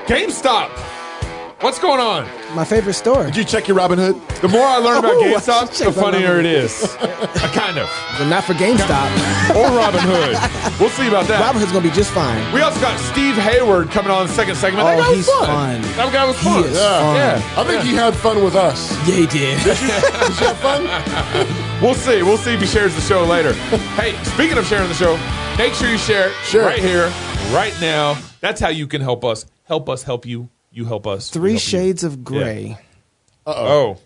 GameStop. What's going on? My favorite store. Did you check your Robin Hood? The more I learn about Oh, GameStop, check the my funnier Robin it is. Kind of. But not for GameStop. Or Robin Hood. We'll see about that. Robin Hood's going to be just fine. We also got Steve Hayward coming on the second segment. That guy was he's fun. fun. That guy was fun. He is fun. Yeah. I think he had fun with us. Yeah, he did. Did you have fun? We'll see. We'll see if he shares the show later. Hey, speaking of sharing the show, make sure you share right here, right now. That's how you can help us. Help us help you. You help us. 3 Shades of Grey. Yeah. Oh.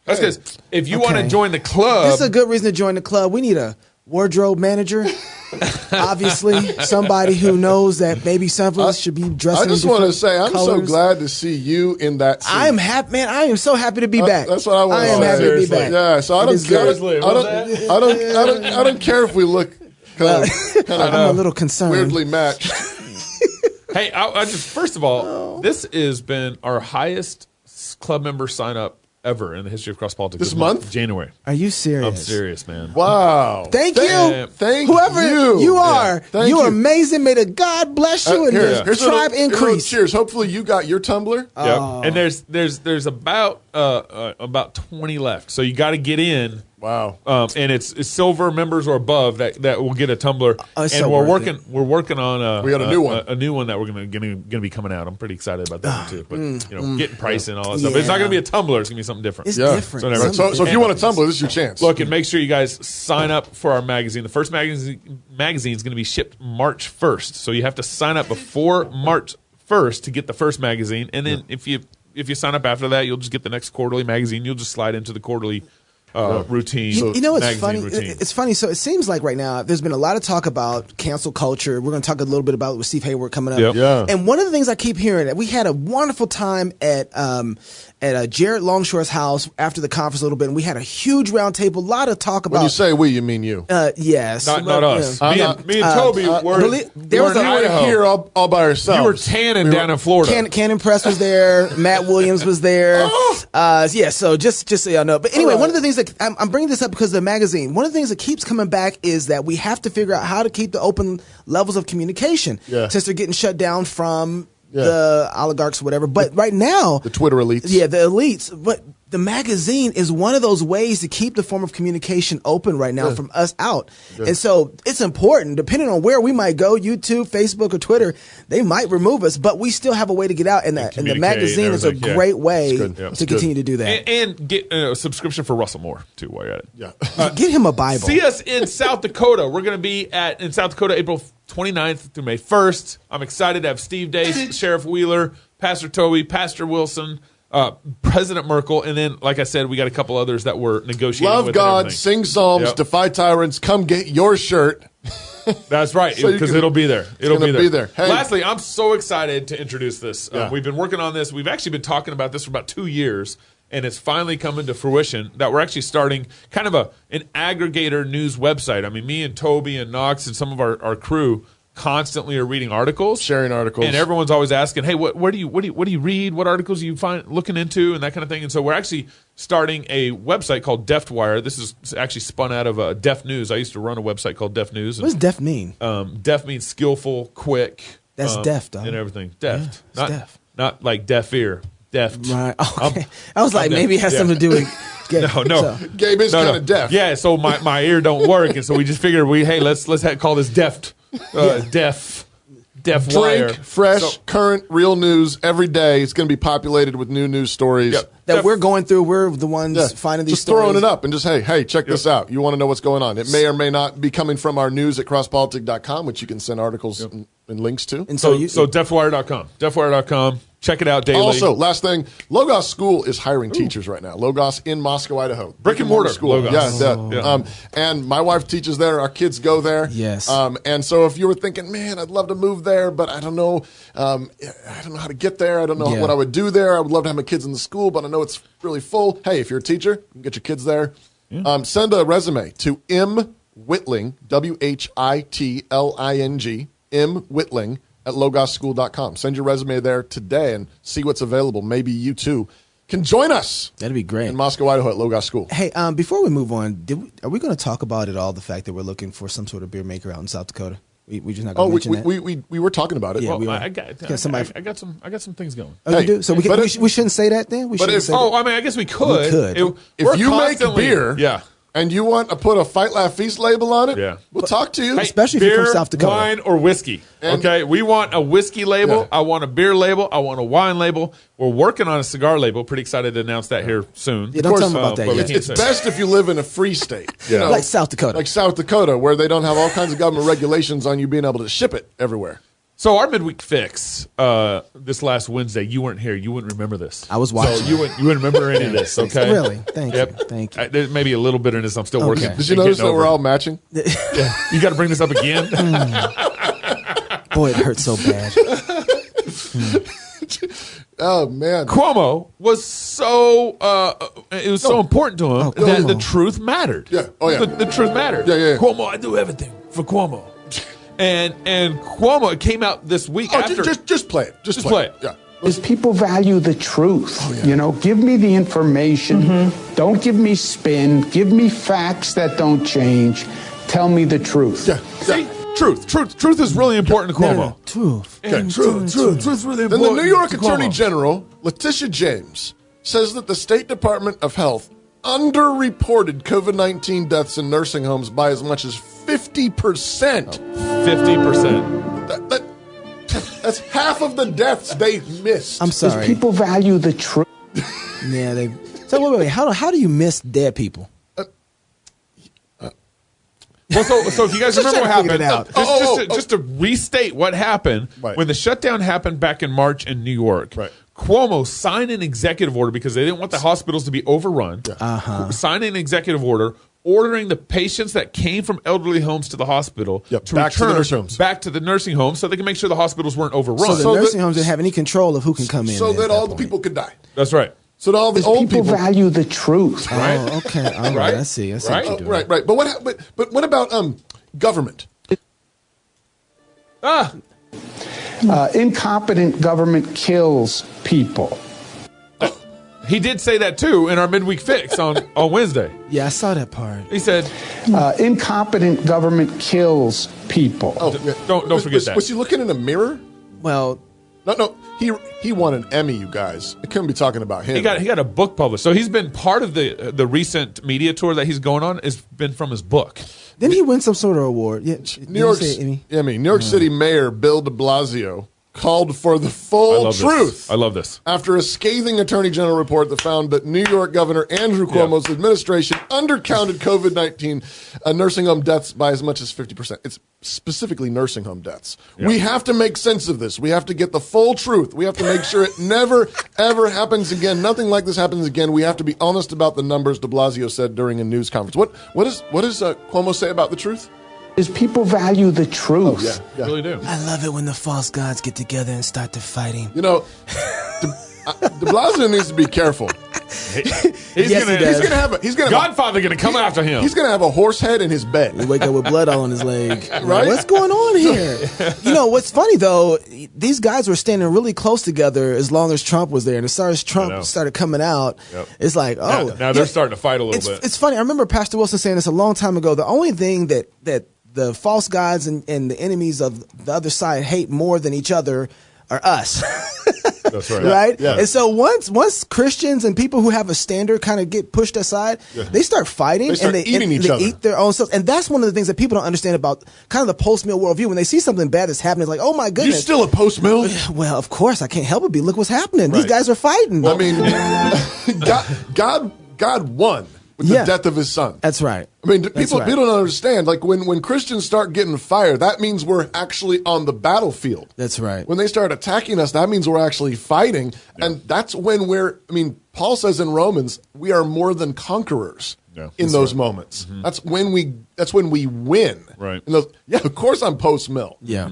That's because if you want to join the club. This is a good reason to join the club. We need a wardrobe manager. Obviously, somebody who knows that maybe some of us should be dressing. I just want to say, I'm so glad to see you in that scene. I am happy, man. I am so happy to be back. That's what I want to say. I am happy to be back. Yeah, so I don't care if we look kind of I'm a little concerned. weirdly matched. Hey, I just first of all, this has been our highest club member sign up ever in the history of Cross Politics. This month? January. Are you serious? I'm serious, man. Wow. Thank you. Thank Whoever you are. Thank you you. are amazing. May the God bless you and the tribe increase. Cheers. Hopefully you got your tumbler. Yep. And there's about 20 left. So you got to get in. Wow. And it's silver members or above that will get a tumbler. And so we're working on we got a new one. A new one that we're gonna be coming out. I'm pretty excited about that one too. But getting price and all that stuff. But it's not gonna be a tumbler, it's gonna be something different. It's different. So if you want a tumbler, this is your chance. Look, and make sure you guys sign up for our magazine. The first magazine is going to be shipped March 1st. So you have to sign up before March 1st to get the first magazine. And then if you sign up after that, you'll just get the next quarterly magazine. You'll just slide into the quarterly routine. You know what's funny? Routine. It's funny. So it seems like right now there's been a lot of talk about cancel culture. We're going to talk a little bit about it with Steve Hayward coming up. Yep. Yeah. And one of the things I keep hearing, that we had a wonderful time at Jared Longshore's house after the conference a little bit, and we had a huge round table, a lot of talk about. When you say we, you mean you. Yes. Not us. Me and Toby there was a here all by ourselves. You were tanning down in Florida. Cannon Press was there. Matt Williams was there. So just so y'all know. But anyway, one of the things that I'm bringing this up because of the magazine. One of the things that keeps coming back is that we have to figure out how to keep the open levels of communication since they're getting shut down from the oligarchs or whatever. But right now, the Twitter elites. Yeah, the elites. But the magazine is one of those ways to keep the form of communication open right now from us out. And so it's important, depending on where we might go, YouTube, Facebook, or Twitter, they might remove us, but we still have a way to get out. And the magazine is a great way to continue to do that. And get a subscription for Russell Moore, too, while you're at it. Yeah. Get him a Bible. See us in South Dakota. We're going to be in South Dakota April 29th through May 1st. I'm excited to have Steve Day, Sheriff Wheeler, Pastor Toby, Pastor Wilson, President Merkel, and then, like I said, we got a couple others that we're negotiating with. Love God, sing psalms, defy tyrants, come get your shirt. That's right, because it'll be there. It'll be there. Hey. Lastly, I'm so excited to introduce this. We've been working on this. We've actually been talking about this for about 2 years, and it's finally coming to fruition that we're actually starting kind of an aggregator news website. I mean, me and Toby and Knox and some of our crew constantly are reading articles, sharing articles, and everyone's always asking, "Hey, what do you read? What articles do you find looking into, and that kind of thing?" And so we're actually starting a website called DeftWire. This is actually spun out of Deft News. I used to run a website called Deft News. What does Deft mean? Deft means skillful, quick. That's deft, and everything. Deft, yeah, not like deaf ear. Deft. Right. Okay. I was like, maybe it has something to do with. No. Gabe is kind of deaf. Yeah. So my ear don't work, and so we just figured let's call this Deft. Def Wire. Drink fresh, current, real news every day. It's going to be populated with new news stories that we're going through. We're the ones finding these just stories. throwing it up and just, hey, check this out. You want to know what's going on. It may or may not be coming from our news at crosspolitic.com, which you can send articles and links to. And so deftwire.com. Deftwire.com. Check it out daily. Also, last thing, Logos School is hiring teachers right now. Logos in Moscow, Idaho. Brick and mortar school. Logos. And my wife teaches there. Our kids go there. Yes. And so if you were thinking, man, I'd love to move there, but I don't know. I don't know how to get there. I don't know what I would do there. I would love to have my kids in the school, but I know it's really full. Hey, if you're a teacher, you can get your kids there. Yeah. Send a resume to M. Whitling, WHITLING, M. Whitling, at logosschool.com. Send your resume there today and see what's available. Maybe you too can join us. That'd be great. In Moscow, Idaho at Logos School. Hey, before we move on, are we going to talk about at all the fact that we're looking for some sort of beer maker out in South Dakota? We just not going to mention that. We were talking about it. Yeah, Well, we are. I got some things going. Oh, you do? So we shouldn't say that then? I mean, I guess we could. We could. If you make beer, yeah, and you want to put a Fight Laugh Feast label on it, yeah, we'll talk to you. Hey, especially if beer, you're from South Dakota. Wine or whiskey. Okay, we want a whiskey label. Yeah. I want a beer label. I want a wine label. We're working on a cigar label. Pretty excited to announce that here soon. Yeah, don't tell them about that but yet. It's best if you live in a free state. Yeah. Like South Dakota. Like South Dakota, where they don't have all kinds of government regulations on you being able to ship it everywhere. So our midweek fix this last Wednesday, you weren't here. You wouldn't remember this. I was watching. So you wouldn't remember any of this, okay? Really? Thank you. Thank you. There may be a little bitterness I'm still working. Did you notice that we're all matching? Yeah. You got to bring this up again? Boy, it hurts so bad. Oh, man. Cuomo was so it was so important to him that the truth mattered. Yeah. Oh, yeah. The truth mattered. Yeah. Cuomo, I do everything for Cuomo. And Cuomo came out this week after. Just play it. Just play it. Yeah. Is people value the truth. You know, give me the information. Don't give me spin. Give me facts that don't change. Tell me the truth. Yeah. See, truth is really important to Cuomo. No. Truth. Okay. Truth's really important. Then the New York to Attorney Cuomo. General, Letitia James, says that the State Department of Health underreported COVID-19 deaths in nursing homes by as much as 50%. 50%. That's half of the deaths they missed. I'm Does sorry. people value the truth? Yeah, they. So wait. How do you miss dead people? Well, so if you guys remember what trying to figure happened, it out. just to restate what happened Right. when the shutdown happened back in March in New York. Right. Cuomo signed an executive order because they didn't want the hospitals to be overrun. Signed an executive order ordering the patients that came from elderly homes to the hospital Yep, to back to the return nursing homes. back to the nursing homes so they can make sure the hospitals weren't overrun. So the nursing homes didn't have any control of who can come in. So at that all the point. people could die. That's right. So that all the Does old people people. value the truth? Right. Oh, okay. All right. Right. I see. Right. What you're doing. Right. But what about government? Incompetent government kills people. He did say that too in our midweek fix on Wednesday. Yeah, I saw that part. He said, Incompetent government kills people. don't forget that. Was he looking in a mirror? Well, No. He won an Emmy, you guys. I couldn't be talking about him. He got a book published. So he's been part of the recent media tour that he's going on has been from his book. didn't he win some sort of award? Yeah, New York City Mayor Bill de Blasio called for the full truth. I love this. After a scathing Attorney General report that found that New York Governor Andrew Cuomo's administration undercounted COVID-19 nursing home deaths by as much as 50%. It's specifically nursing home deaths. Yeah. We have to make sense of this. We have to get the full truth. We have to make sure it never, ever happens again. Nothing like this happens again. We have to be honest about the numbers, de Blasio said during a news conference. What does Cuomo say about the truth? Does people value the truth? Yeah. I really do. I love it when the false gods get together and start to fighting. You know, de Blasio needs to be careful. He's gonna Godfather going to come after him. He's gonna have a horse head in his He bed. wake up with blood all on his leg. Right? What's going on here? You know, what's funny, though, these guys were standing really close together as long as Trump was there. And as soon as Trump started coming out, it's like, now they're starting to fight a little bit. It's funny. I remember Pastor Wilson saying this a long time ago. The only thing that the false gods and the enemies of the other side hate more than each other are us. That's right. Right? Yeah. And so once Christians and people who have a standard kind of get pushed aside, they start fighting They start and eating each other. eat their own stuff. And that's one of the things that people don't understand about kind of the post-mill worldview. When they see something bad that's happening, it's like, oh my You goodness. still a post-mill? Well, of course, I can't help it. Look what's happening. These Right. guys are fighting. I mean, God won with the death of his son. That's right. I mean, That's people right. don't understand. Like when Christians start getting fire, that means we're actually on the battlefield. That's right. When they start attacking us, that means we're actually fighting, and that's when Paul says in Romans, we are more than conquerors in those moments. Mm-hmm. That's when we win. Right. Of course I'm post-mill. Yeah.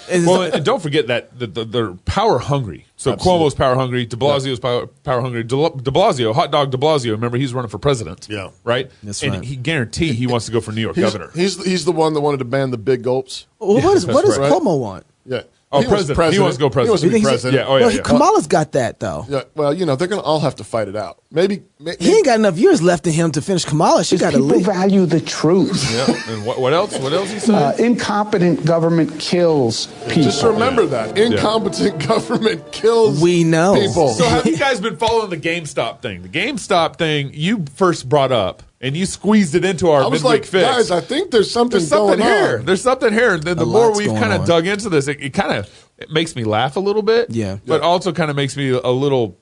Well, and don't forget that they're power hungry. So Absolutely. Cuomo's power hungry. De Blasio's power hungry. De Blasio, hot dog De Blasio. Remember, he's running for president. Yeah. Right. That's and right. he guarantee he wants to go for New York governor. He's the one that wanted to ban the big gulps. Well, what does right. Cuomo want? Yeah. Oh, president. He wants to go president. He wants to be president. Yeah. Oh, yeah. Well, Kamala's got that though. Yeah. Well, they're going to all have to fight it out. Maybe he ain't got enough years left in him to finish Kamala. She got to People leave. value the truth. Yeah. And what else? What else he said? Incompetent government kills people. Just remember that incompetent government kills. We know. People. So have you guys been following the GameStop thing? The GameStop thing you first brought up, and you squeezed it into our I was midweek like, fix. guys, I think there's something going here. on. There's something here. And then the more we've kind of dug into this, it kind of makes me laugh a little bit. Yeah. But also kind of makes me a little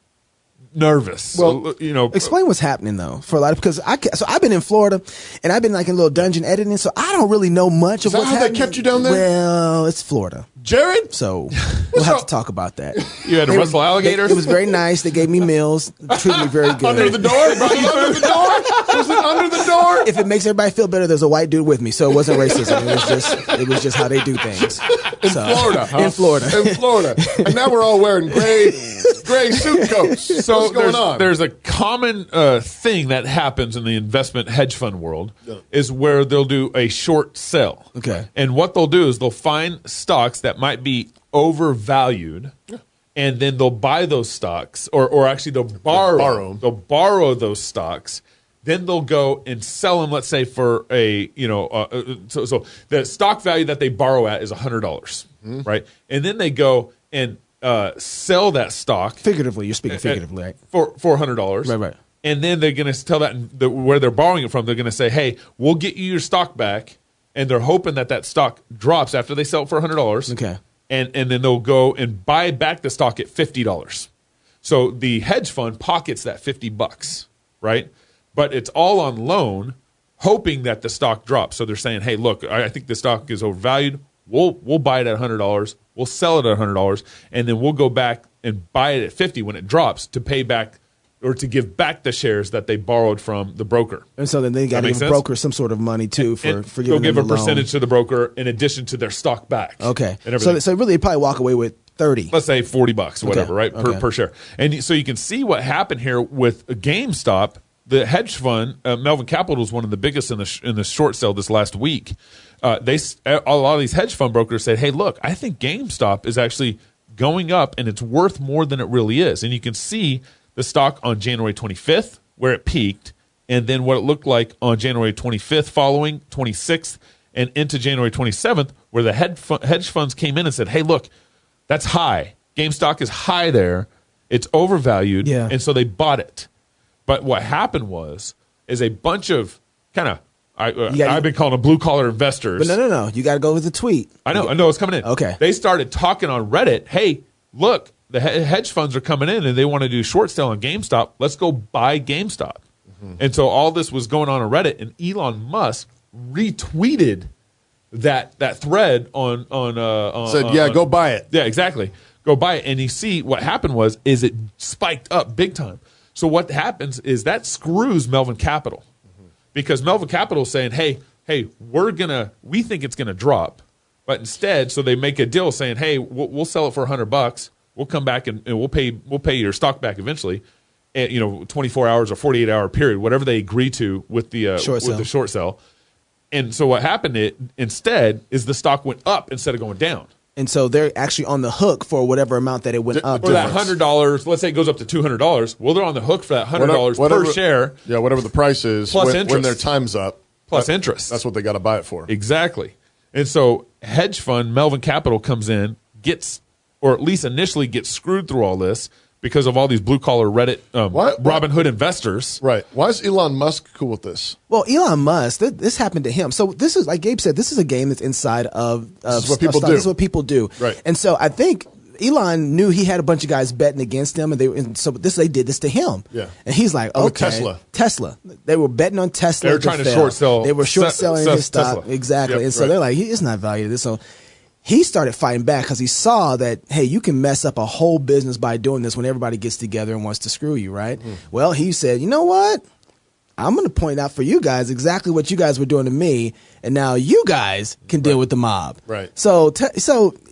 nervous. Well, explain what's happening though for a lot of because I've been in Florida and I've been like in a little dungeon editing, so I don't really know much of what's happening. They kept you down there? Well, it's Florida, Jared. so we'll have to talk about that. You had to wrestle alligators? It was very nice. They gave me meals, treated me very good. Under the door? Under the door? Was it under the door? If it makes everybody feel better, there's a white dude with me, so it wasn't racism. It was just how they do things. In Florida, huh? In Florida. And now we're all wearing gray suit coats. So what's going on? There's a common thing that happens in the investment hedge fund world is where they'll do a short sell. Okay. And what they'll do is they'll find stocks that might be overvalued, and then they'll buy those stocks, or actually they'll borrow those stocks. Then they'll go and sell them, let's say, for so the stock value that they borrow at is $100, right? And then they go and sell that stock. Figuratively, you're speaking figuratively, right? For $400. Right. And then they're going to tell where they're borrowing it from, they're going to say, hey, we'll get you your stock back. And they're hoping that stock drops after they sell it for $100. Okay. And then they'll go and buy back the stock at $50. So the hedge fund pockets that $50, right? But it's all on loan, hoping that the stock drops. So they're saying, hey, look, I think the stock is overvalued. We'll buy it at $100. We'll sell it at $100. And then we'll go back and buy it at $50 when it drops to pay back or to give back the shares that they borrowed from the broker. And so then they got to give the broker some sort of money too for giving them they'll give a loan. percentage to the broker in addition to their stock back. Okay. So really, they probably walk away with 30. Let's say $40 or whatever, right? Okay. Per share. And so you can see what happened here with GameStop. The hedge fund, Melvin Capital, was one of the biggest in the short sale this last week. A lot of these hedge fund brokers said, hey, look, I think GameStop is actually going up and it's worth more than it really is. And you can see the stock on January 25th, where it peaked, and then what it looked like on January 25th following, 26th, and into January 27th, where the hedge funds came in and said, hey, look, that's high. GameStop is high there. It's overvalued, and so they bought it. But what happened is a bunch of kind of, I've been calling them blue-collar investors. But no. You got to go with the tweet. I know it's coming in. Okay. They started talking on Reddit, hey, look, the hedge funds are coming in and they want to do short sale on GameStop. Let's go buy GameStop. Mm-hmm. And so all this was going on Reddit, and Elon Musk retweeted that thread on go buy it. Yeah, exactly. Go buy it. And you see what happened is it spiked up big time. So what happens is that screws Melvin Capital, because Melvin Capital is saying, hey, we think it's gonna drop, but instead, so they make a deal saying, hey, we'll sell it for $100. We'll come back and we'll pay your stock back eventually, 24 hours or 48-hour period, whatever they agree to with the short sell. And so what happened instead is the stock went up instead of going down. And so they're actually on the hook for whatever amount that it went up. For that $100, let's say it goes up to $200. Well, they're on the hook for that $100 per share. Yeah, whatever the price is plus when their time's up. Plus interest. That's what they got to buy it for. Exactly. And so hedge fund Melvin Capital comes in, or at least initially gets screwed through all this because of all these blue-collar Reddit Robinhood investors. Right. Why is Elon Musk cool with this? Well, Elon Musk, this happened to him. So this is, like Gabe said, this is a game that's inside of this is what people stock. do. This is what people do. Right. And so I think Elon knew he had a bunch of guys betting against him, and so they did this to him. Yeah. And he's like, okay. Tesla. They were betting on Tesla. They were trying to short sell. They were short selling his stock. Tesla. Exactly. Yep, and so they're like, it's not valued. This. So he started fighting back because he saw that, hey, you can mess up a whole business by doing this when everybody gets together and wants to screw you, right? Well, he said, you know what? I'm going to point out for you guys exactly what you guys were doing to me, and now you guys can deal with the mob. Right. So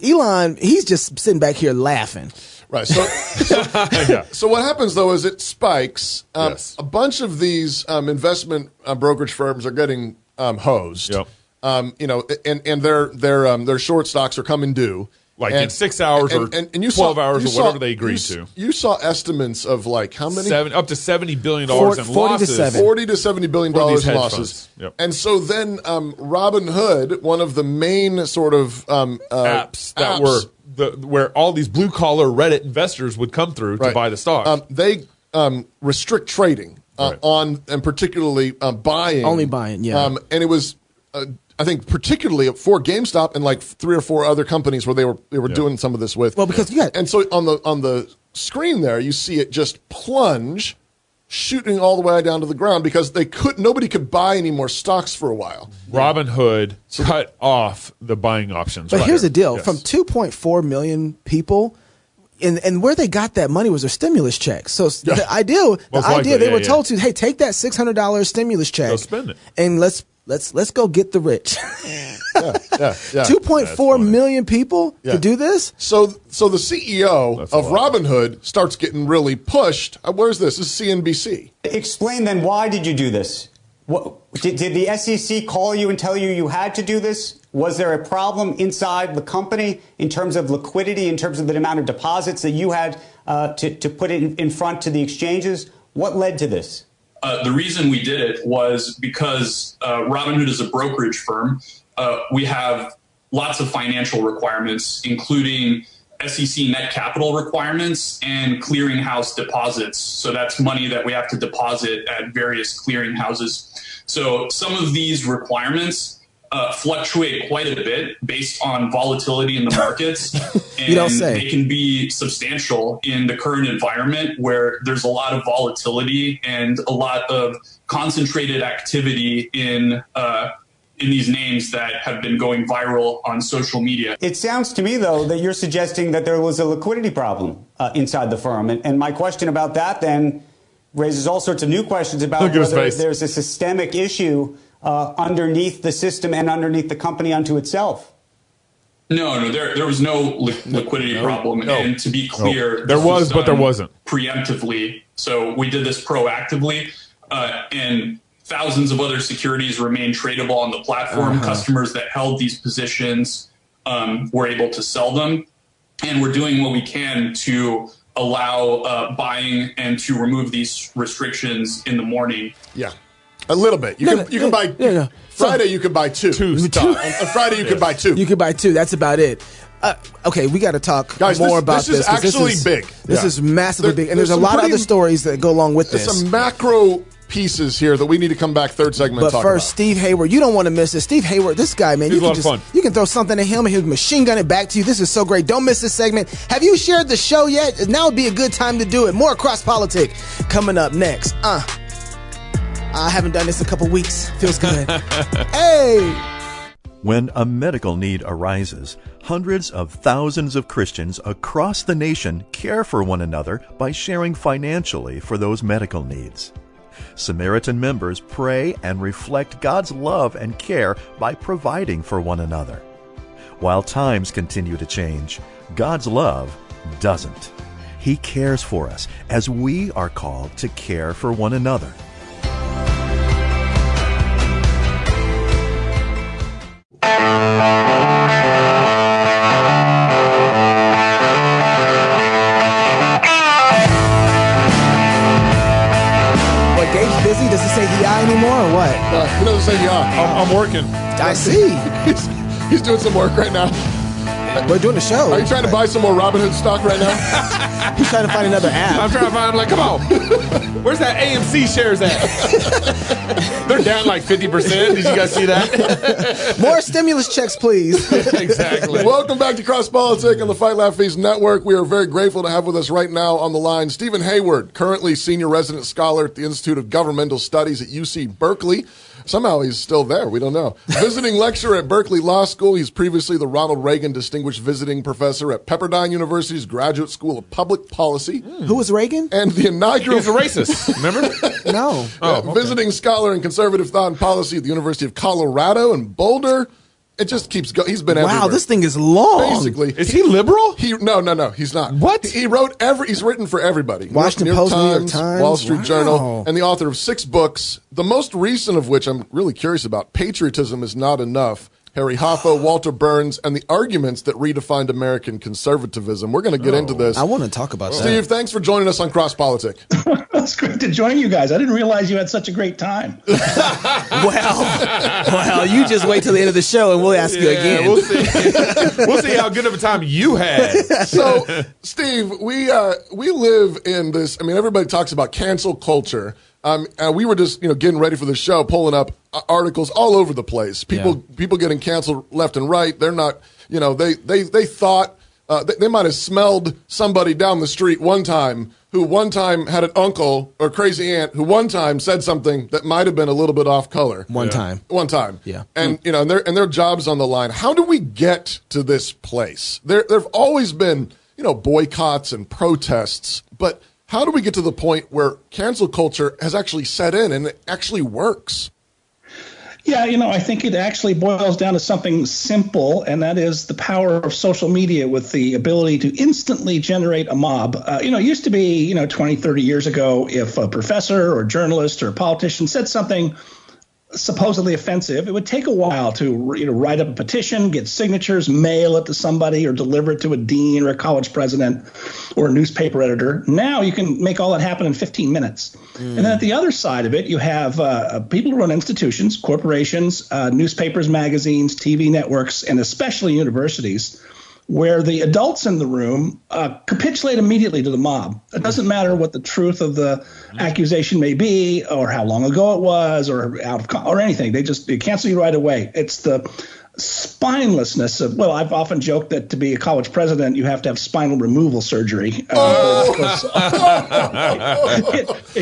Elon, he's just sitting back here laughing. Right. So what happens though is it spikes. Yes. A bunch of these investment brokerage firms are getting hosed. Yep. And their short stocks are coming due. Like in 6 hours or 12 hours or whatever they agreed to. You saw estimates of like how many? Up to $70 billion in losses. 40 to $70 billion in losses. Yep. And so then Robinhood, one of the main sort of apps that were where all these blue-collar Reddit investors would come through to buy the stock. They restrict trading on, and particularly buying. Only buying, yeah. And it was... I think particularly for GameStop and like 3 or 4 other companies where they were doing some of this with. Well, because and so on the screen there, you see it just plunge, shooting all the way down to the ground because nobody could buy any more stocks for a while. Robinhood cut off the buying options. But here's the deal: from 2.4 million people. And where they got that money was their stimulus check. So the idea they were told to, hey, take that $600 stimulus check, go spend it, and let's go get the rich. 2.4 million people to do this. So the CEO of Robinhood starts getting really pushed. Where's this? This is CNBC. Explain then, why did you do this? Did the SEC call you and tell you had to do this? Was there a problem inside the company in terms of liquidity, in terms of the amount of deposits that you had to put it in front to the exchanges? What led to this? The reason we did it was because Robinhood is a brokerage firm. We have lots of financial requirements, including SEC net capital requirements and clearinghouse deposits. So that's money that we have to deposit at various clearinghouses. So some of these requirements fluctuate quite a bit based on volatility in the markets. And you don't say. They can be substantial in the current environment where there's a lot of volatility and a lot of concentrated activity in these names that have been going viral on social media. It sounds to me, though, that you're suggesting that there was a liquidity problem inside the firm. And my question about that then raises all sorts of new questions about whether there's a systemic issue underneath the system and underneath the company unto itself. No, there was no liquidity problem. And to be clear, there was, but there wasn't. Preemptively. So we did this proactively, and thousands of other securities remain tradable on the platform. Customers that held these positions were able to sell them. And we're doing what we can to allow buying and to remove these restrictions in the morning. Yeah. A little bit. You can buy Friday. You can buy two. On Friday, you can buy two. You can buy two. That's about it. Okay, we got to talk more about this. This is actually big. This is massively big, and there's a lot of other stories that go along with this. There's some macro pieces here that we need to come back third segment. But first, Steve Hayward, you don't want to miss this. Steve Hayward, this guy, man, you can throw something at him and he'll machine gun it back to you. This is so great. Don't miss this segment. Have you shared the show yet? Now would be a good time to do it. More Cross Politic coming up next. I haven't done this in a couple weeks. Feels good. Hey! When a medical need arises, hundreds of thousands of Christians across the nation care for one another by sharing financially for those medical needs. Samaritan members pray and reflect God's love and care by providing for one another. While times continue to change, God's love doesn't. He cares for us as we are called to care for one another. Does he say "hi" anymore or what? He doesn't say "hi." I'm working. I see. He's doing some work right now. We're doing the show. Are you trying to buy some more Robinhood stock right now? He's trying to find another app. I'm trying to find. I'm like, come on. Where's that AMC shares at? They're down like 50%. Did you guys see that? More stimulus checks, please. Exactly. Welcome back to Cross Politic on the Fight Laugh Feast Network. We are very grateful to have with us right now on the line Stephen Hayward, currently senior resident scholar at the Institute of Governmental Studies at UC Berkeley. Somehow he's still there. We don't know. Visiting lecturer at Berkeley Law School. He's previously the Ronald Reagan Distinguished Visiting Professor at Pepperdine University's Graduate School of Public Policy. Who was Reagan? And the inaugural... He's a racist. Remember? No. Okay. Visiting scholar in conservative thought and policy at the University of Colorado in Boulder. It just keeps going. He's been everywhere. Wow, this thing is long. Basically. Is he liberal? No, he's not. What? He's written for everybody. Washington Post, New York Times, Wall Street Journal, and the author of 6 books, the most recent of which I'm really curious about. Patriotism is Not Enough. Harry Hoffa, Walter Burns, and the arguments that redefined American conservatisism. We're going to get into this. I want to talk about that. Steve, thanks for joining us on Cross Politic. It's great to join you guys. I didn't realize you had such a great time. Well, you just wait till the end of the show and we'll ask you again. We'll see how good of a time you had. So, Steve, we live in this. I mean, everybody talks about cancel culture. We were just getting ready for the show, pulling up articles all over the place. People getting canceled left and right. They're not. They thought they might have smelled somebody down the street one time who one time had an uncle or crazy aunt who one time said something that might have been a little bit off color. One time. Yeah. And and their job's on the line. How do we get to this place? There've always been boycotts and protests, but how do we get to the point where cancel culture has actually set in and it actually works? Yeah, I think it actually boils down to something simple, and that is the power of social media with the ability to instantly generate a mob. It used to be, 20, 30 years ago, if a professor or journalist or a politician said something supposedly offensive, it would take a while to write up a petition, get signatures, mail it to somebody, or deliver it to a dean or a college president or a newspaper editor. Now you can make all that happen in 15 minutes. And then at the other side of it, you have people who run institutions, corporations, newspapers, magazines, TV networks, and especially universities, where the adults in the room capitulate immediately to the mob. It doesn't matter what the truth of the accusation may be, or how long ago it was, or or anything. They cancel you right away. It's the spinelessness of, well, I've often joked that to be a college president, you have to have spinal removal surgery. It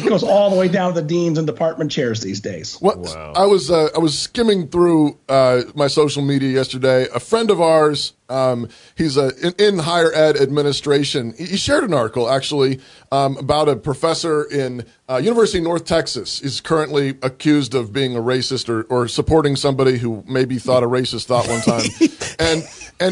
goes all the way down to the deans and department chairs these days. Wow. I was skimming through my social media yesterday. A friend of ours, he's in higher ed administration. He shared an article actually about a professor in University of North Texas is currently accused of being a racist or supporting somebody who maybe thought a racist thought one time.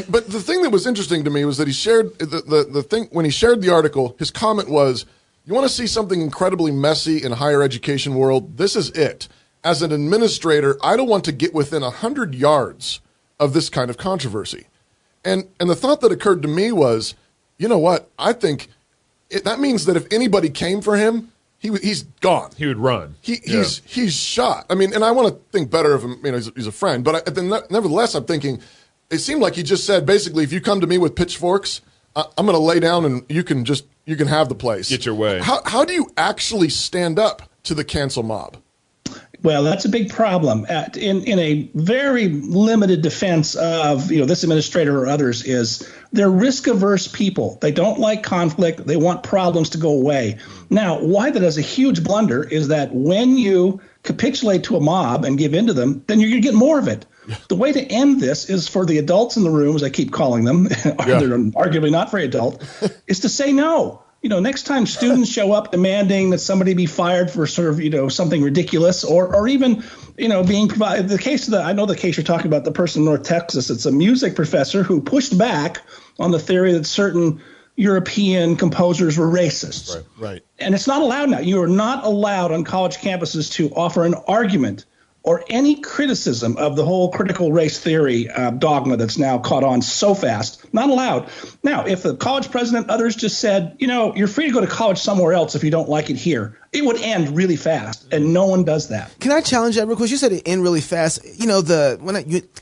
But the thing that was interesting to me was that he shared the thing when he shared the article. His comment was, "You want to see something incredibly messy in higher education world? This is it. As an administrator, I don't want to get within 100 yards of this kind of controversy." And the thought that occurred to me was, you know what? I think that means that if anybody came for him, he's gone. He would run. He's shot. I mean, and I want to think better of him. He's a friend. But nevertheless, I'm thinking it seemed like he just said basically, if you come to me with pitchforks, I'm going to lay down and you can have the place. Get your way. How do you actually stand up to the cancel mob? Well, that's a big problem. In a very limited defense of this administrator or others is they're risk-averse people. They don't like conflict. They want problems to go away. Now, why that is a huge blunder is that when you capitulate to a mob and give in to them, then you're going to get more of it. The way to end this is for the adults in the room, as I keep calling them, they're arguably not very adult, is to say no. Next time students show up demanding that somebody be fired for sort of, something ridiculous or even, being provided I know the case you're talking about, the person in North Texas. It's a music professor who pushed back on the theory that certain European composers were racist. Right. And it's not allowed now. You are not allowed on college campuses to offer an argument or any criticism of the whole critical race theory dogma that's now caught on so fast. Not allowed. Now, if the college president, others just said, you're free to go to college somewhere else if you don't like it here, it would end really fast, and no one does that. Can I challenge that real quick? You said it end really fast.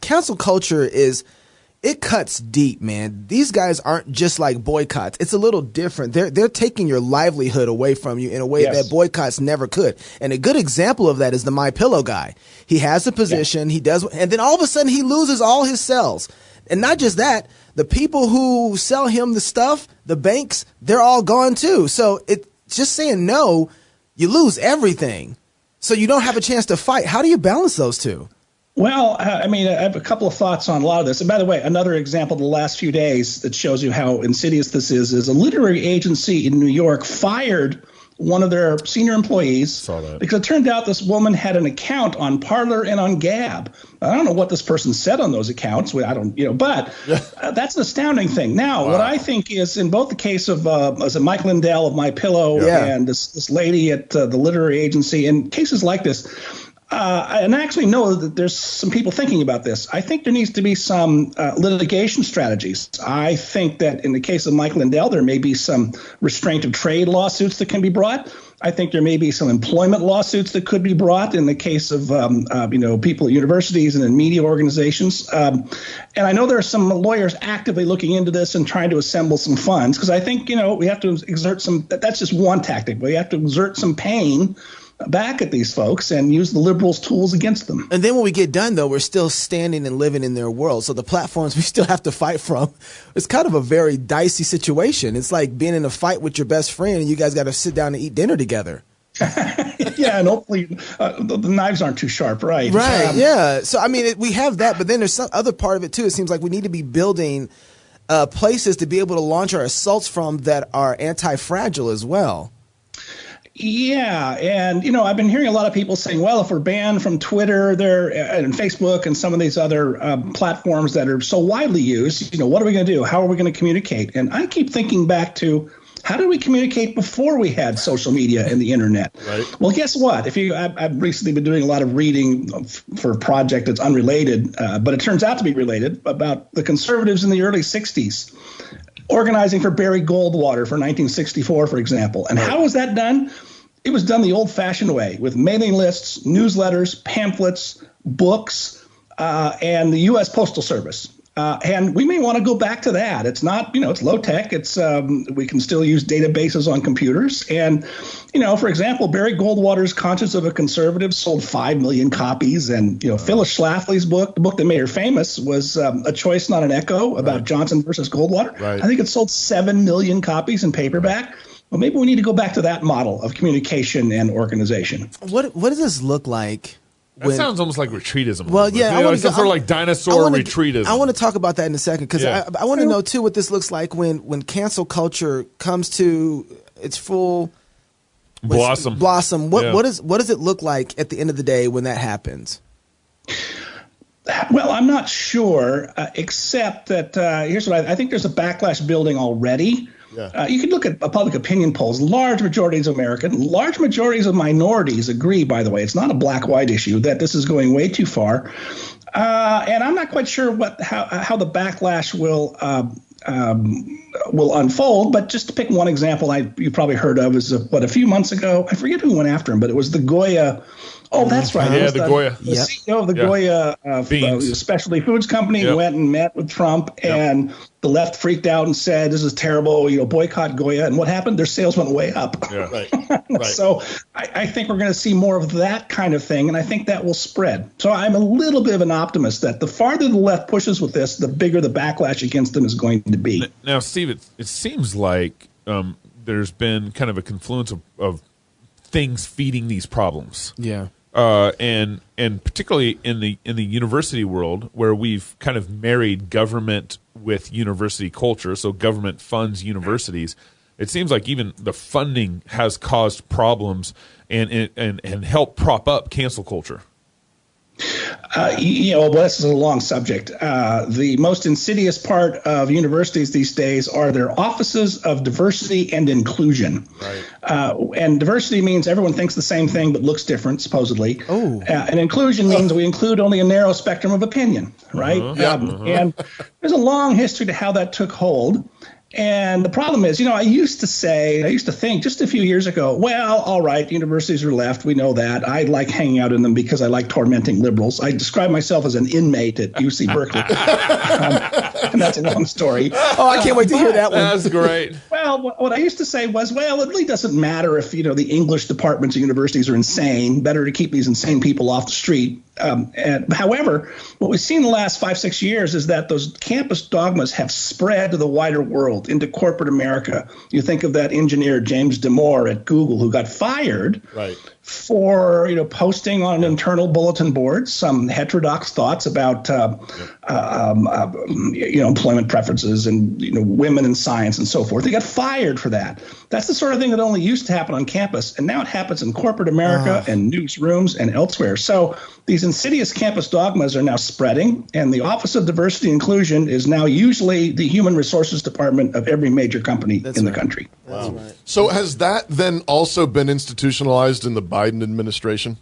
Cancel culture is – it cuts deep, man. These guys aren't just like boycotts. It's a little different. They're taking your livelihood away from you in a way that boycotts never could. And a good example of that is the MyPillow guy. He has a position, he does, and then all of a sudden he loses all his sales. And not just that, the people who sell him the stuff, the banks, they're all gone too. So it's just saying no, you lose everything. So you don't have a chance to fight. How do you balance those two? Well, I have a couple of thoughts on a lot of this. And by the way, another example the last few days that shows you how insidious this is a literary agency in New York fired one of their senior employees because it turned out this woman had an account on Parler and on Gab. I don't know what this person said on those accounts. But that's an astounding thing. Now, what I think is in both the case of Mike Lindell of MyPillow and this lady at the literary agency, in cases like this, And I actually know that there's some people thinking about this. I think there needs to be some litigation strategies. I think that in the case of Mike Lindell, there may be some restraint of trade lawsuits that can be brought. I think there may be some employment lawsuits that could be brought in the case of people at universities and in media organizations. And I know there are some lawyers actively looking into this and trying to assemble some funds, because I think, we have to exert some – that's just one tactic. We have to exert some pain back at these folks and use the liberals' tools against them. And then when we get done, though, we're still standing and living in their world. So the platforms we still have to fight from, it's kind of a very dicey situation. It's like being in a fight with your best friend and you guys got to sit down and eat dinner together. Yeah, and hopefully the knives aren't too sharp, right? Right, yeah. So, I mean, we have that, but then there's some other part of it, too. It seems like we need to be building places to be able to launch our assaults from that are anti-fragile as well. Yeah, and I've been hearing a lot of people saying, well, if we're banned from Twitter there and Facebook and some of these other platforms that are so widely used, what are we going to do? How are we going to communicate? And I keep thinking back to, how did we communicate before we had social media and the internet? Right. Well, guess what? I've recently been doing a lot of reading for a project that's unrelated, but it turns out to be related, about the conservatives in the early 60s. Organizing for Barry Goldwater for 1964, for example. And how was that done? It was done the old-fashioned way, with mailing lists, newsletters, pamphlets, books, and the U.S. Postal Service. And we may want to go back to that. It's not, it's low-tech. It's we can still use databases on computers. And, for example, Barry Goldwater's Conscience of a Conservative sold 5 million copies. And, Phyllis Schlafly's book, the book that made her famous, was A Choice Not an Echo, about Johnson versus Goldwater. Right. I think it sold 7 million copies in paperback. Right. Well, maybe we need to go back to that model of communication and organization. What does this look like? That sounds almost like retreatism. Well, yeah, I want to sort of like dinosaur retreatism. I want to talk about that in a second, because I want to know too what this looks like when cancel culture comes to its full blossom. What does it look like at the end of the day when that happens? Well, I'm not sure, except that here's what I think. There's a backlash building already. Yeah. You can look at public opinion polls. Large majorities of Americans, large majorities of minorities agree, by the way, it's not a black-white issue, that this is going way too far. And I'm not quite sure how the backlash will unfold. But just to pick one example you probably heard of is a few months ago, I forget who went after him, but it was the Goya. Oh, that's right. Yeah, the Goya. The CEO of the Goya specialty foods company went and met with Trump, and the left freaked out and said, "This is terrible. Boycott Goya." And what happened? Their sales went way up. Yeah, right. So I think we're going to see more of that kind of thing, and I think that will spread. So I'm a little bit of an optimist that the farther the left pushes with this, the bigger the backlash against them is going to be. Now, Steve, it seems like there's been kind of a confluence of things feeding these problems. Yeah. And particularly in the university world, where we've kind of married government with university culture, so government funds universities. It seems like even the funding has caused problems and helped prop up cancel culture. This is a long subject. The most insidious part of universities these days are their offices of diversity and inclusion. Right. And diversity means everyone thinks the same thing but looks different, supposedly. Oh. And inclusion means we include only a narrow spectrum of opinion, right? And there's a long history to how that took hold. And the problem is, I used to think just a few years ago, well, all right, universities are left. We know that. I like hanging out in them because I like tormenting liberals. I describe myself as an inmate at UC Berkeley. And that's a long story. Oh, I can't wait to hear that one. That's great. Well, what I used to say was, well, it really doesn't matter if, the English departments of universities are insane. Better to keep these insane people off the street. However, what we've seen in the last 5-6 years is that those campus dogmas have spread to the wider world, into corporate America. You think of that engineer, James Damore at Google, who got fired for posting on an internal bulletin board some heterodox thoughts about employment preferences and women in science and so forth. They got fired for that. That's the sort of thing that only used to happen on campus, and now it happens in corporate America and newsrooms and elsewhere. So these insidious campus dogmas are now spreading, and the Office of Diversity and Inclusion is now usually the human resources department of every major company in the country. Wow. So has that then also been institutionalized in the Biden administration?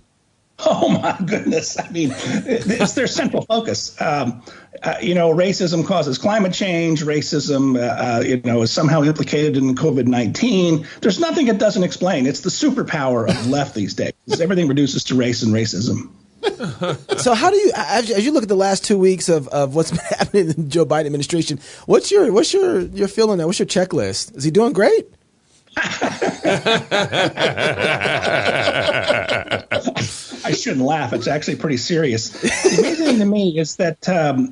Oh, my goodness. I mean, it's their central focus. Racism causes climate change. Racism, is somehow implicated in COVID-19. There's nothing it doesn't explain. It's the superpower of the left these days. Everything reduces to race and racism. So how do you, as you look at the last 2 weeks of what's been happening in the Joe Biden administration, what's your feeling there? What's your checklist? Is he doing great? I shouldn't laugh. It's actually pretty serious. The amazing thing to me is that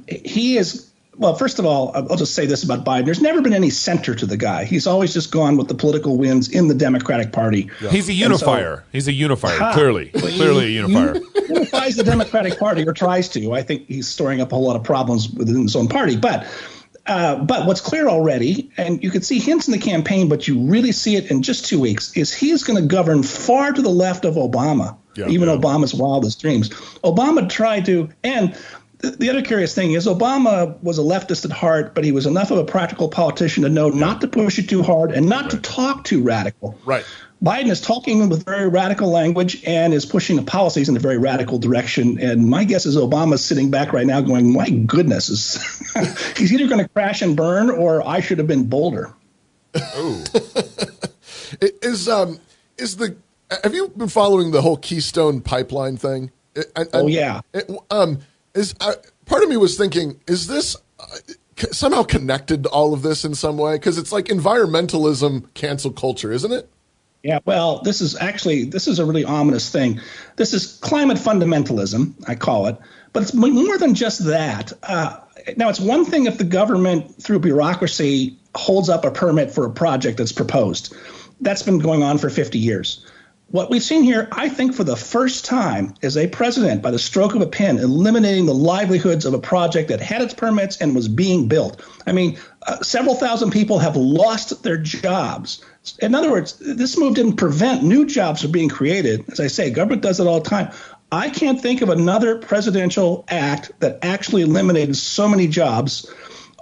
he is, well, first of all, I'll just say this about Biden. There's never been any center to the guy. He's always just gone with the political winds in the Democratic Party. Yeah. He's a unifier. He's a unifier, clearly a unifier. He unifies the Democratic Party, or tries to. I think he's storing up a whole lot of problems within his own party. But what's clear already, and you could see hints in the campaign, but you really see it in just 2 weeks, is he's going to govern far to the left of Obama, even Obama's wildest dreams. Obama tried to, and the other curious thing is Obama was a leftist at heart, but he was enough of a practical politician to know not to push it too hard and not to talk too radical. Right. Biden is talking with very radical language and is pushing the policies in a very radical direction. And my guess is Obama's sitting back right now going, my goodness, he's either going to crash and burn or I should have been bolder. Oh. Have you been following the whole Keystone Pipeline thing? Yeah. Part of me was thinking, is this somehow connected to all of this in some way? Because it's like environmentalism, cancel culture, isn't it? Yeah, well, this is a really ominous thing. This is climate fundamentalism, I call it, but it's more than just that. Now, it's one thing if the government, through bureaucracy, holds up a permit for a project that's proposed. That's been going on for 50 years. What we've seen here, I think for the first time, is a president, by the stroke of a pen, eliminating the livelihoods of a project that had its permits and was being built. I mean, several thousand people have lost their jobs. In other words, this move didn't prevent new jobs from being created. As I say, government does it all the time. I can't think of another presidential act that actually eliminated so many jobs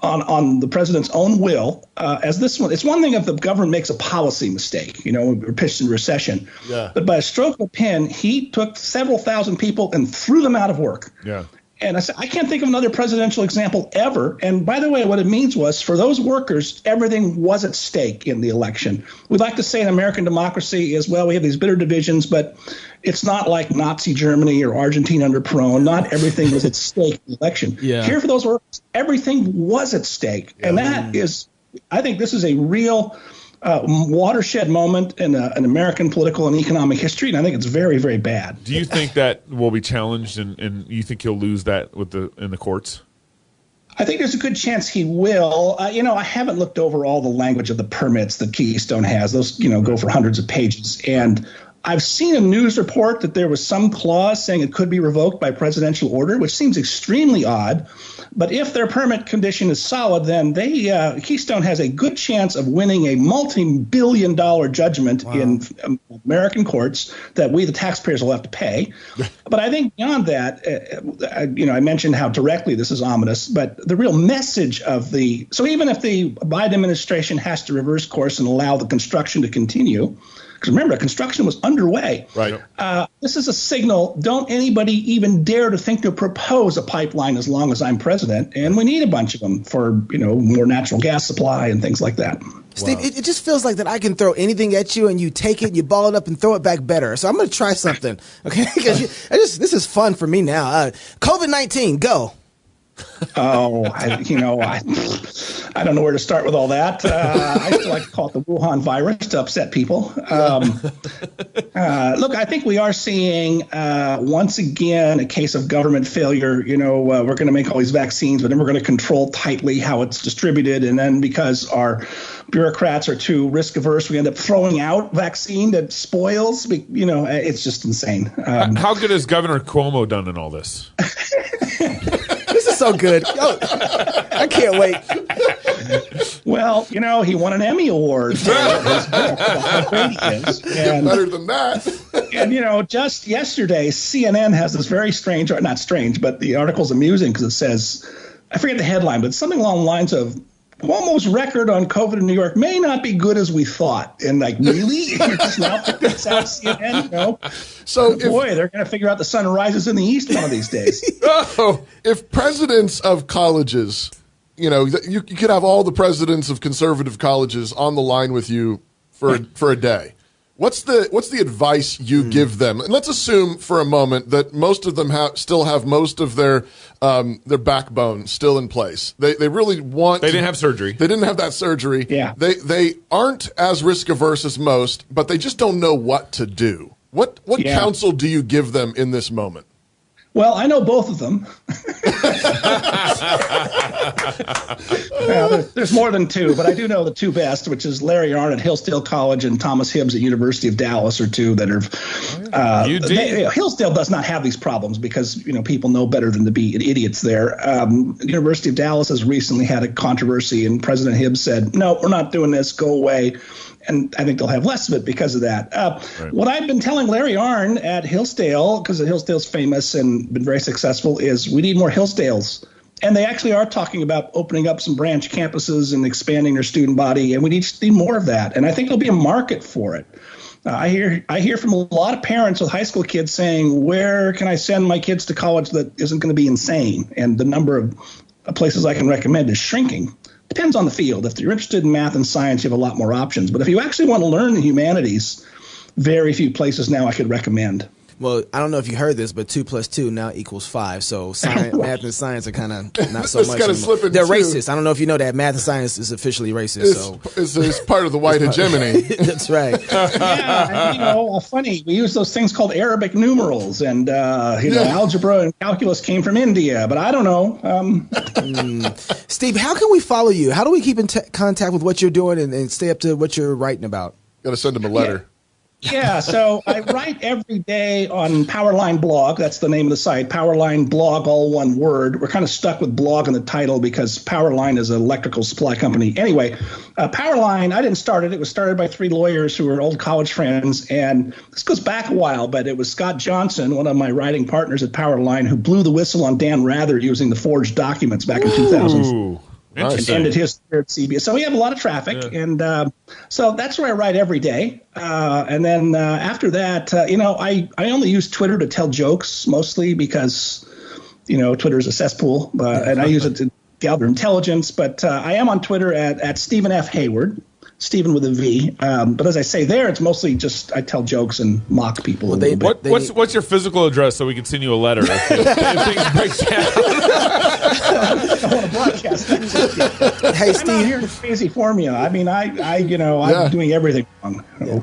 on the president's own will as this one. It's one thing if the government makes a policy mistake, we're pitched in recession. Yeah. But by a stroke of a pen, he took several thousand people and threw them out of work. Yeah. And I said, I can't think of another presidential example ever. And by the way, what it means was for those workers, everything was at stake in the election. We like to say in American democracy is, well, we have these bitter divisions, but it's not like Nazi Germany or Argentina under Perón. Not everything was at stake in the election. Yeah. Here for those workers, everything was at stake. Yeah. And that is, I think this is a real watershed moment in American political and economic history, and I think it's very, very bad. Do you think that will be challenged, and you think he'll lose that in the courts? I think there's a good chance he will. I haven't looked over all the language of the permits that Keystone has. Those, go for hundreds of pages, and I've seen a news report that there was some clause saying it could be revoked by presidential order, which seems extremely odd. But if their permit condition is solid, then Keystone has a good chance of winning a multi-billion-dollar judgment in American courts that we, the taxpayers, will have to pay. But I think beyond that, I mentioned how directly this is ominous, but the real message of so even if the Biden administration has to reverse course and allow the construction to continue, because remember, construction was underway. Right. This is a signal. Don't anybody even dare to think to propose a pipeline as long as I'm president. And we need a bunch of them for, more natural gas supply and things like that. Steve, it just feels like that I can throw anything at you and you take it, you ball it up and throw it back better. So I'm going to try something. Okay. Because this is fun for me now. COVID-19, go. Oh, I don't know where to start with all that. I still like to call it the Wuhan virus to upset people. Look, I think we are seeing once again a case of government failure. We're going to make all these vaccines, but then we're going to control tightly how it's distributed. And then because our bureaucrats are too risk averse, we end up throwing out vaccine that spoils. It's just insane. How good has Governor Cuomo done in all this? This is so good. I can't wait. Well, he won an Emmy Award. Better than that. And, just yesterday, CNN has this very strange, or not strange, but the article's amusing because it says, I forget the headline, but something along the lines of Cuomo's record on COVID in New York may not be good as we thought. And like, really? You're just now figuring this out, CNN, you know? So they're going to figure out the sun rises in the east one of these days. If presidents of colleges, you know, you could have all the presidents of conservative colleges on the line with you for a day. What's the advice you give them? And let's assume for a moment that most of them still have most of their backbone still in place. They really want. They didn't have surgery. They didn't have that surgery. Yeah. They aren't as risk averse as most, but they just don't know what to do. What counsel do you give them in this moment? Well, I know both of them. There's more than two, but I do know the two best, which is Larry Arnn at Hillsdale College and Thomas Hibbs at University of Dallas, are two that are. Hillsdale does not have these problems because people know better than to be idiots there. University of Dallas has recently had a controversy, and President Hibbs said, "No, we're not doing this. Go away." And I think they'll have less of it because of that. What I've been telling Larry Arnn at Hillsdale, because Hillsdale's famous and been very successful, is we need more Hillsdales. And they actually are talking about opening up some branch campuses and expanding their student body, and we need more of that. And I think there'll be a market for it. I hear from a lot of parents with high school kids saying, where can I send my kids to college that isn't going to be insane? And the number of places I can recommend is shrinking. Depends on the field. If you're interested in math and science, you have a lot more options. But if you actually want to learn the humanities, very few places now I could recommend. Well, I don't know if you heard this, but 2 + 2 now equals 5. So math and science are kind of not so much. Kind of slipping. They're racist. I don't know if you know that math and science is officially racist. It's part of the white hegemony. That's right. And, funny. We use those things called Arabic numerals, and algebra and calculus came from India. But I don't know. Steve, how can we follow you? How do we keep in contact with what you're doing and stay up to what you're writing about? Got to send him a letter. Yeah, so I write every day on Powerline Blog. That's the name of the site, Powerline Blog, all one word. We're kind of stuck with blog in the title because Powerline is an electrical supply company. Anyway, Powerline, I didn't start it. It was started by 3 lawyers who were old college friends. And this goes back a while, but it was Scott Johnson, one of my writing partners at Powerline, who blew the whistle on Dan Rather using the forged documents back in 2000. And ended his career at CBS. So we have a lot of traffic, and so that's where I write every day. And then after that, I only use Twitter to tell jokes mostly because, Twitter is a cesspool, and I use it to gather intelligence. But I am on Twitter at Stephen F. Hayward, Stephen with a V. But as I say there, it's mostly just I tell jokes and mock people. What's your physical address so we can send you a letter if things break down? I want to broadcast that. Hey, Steve. I'm not here to crazy formula. I mean, I'm doing everything wrong. Yeah.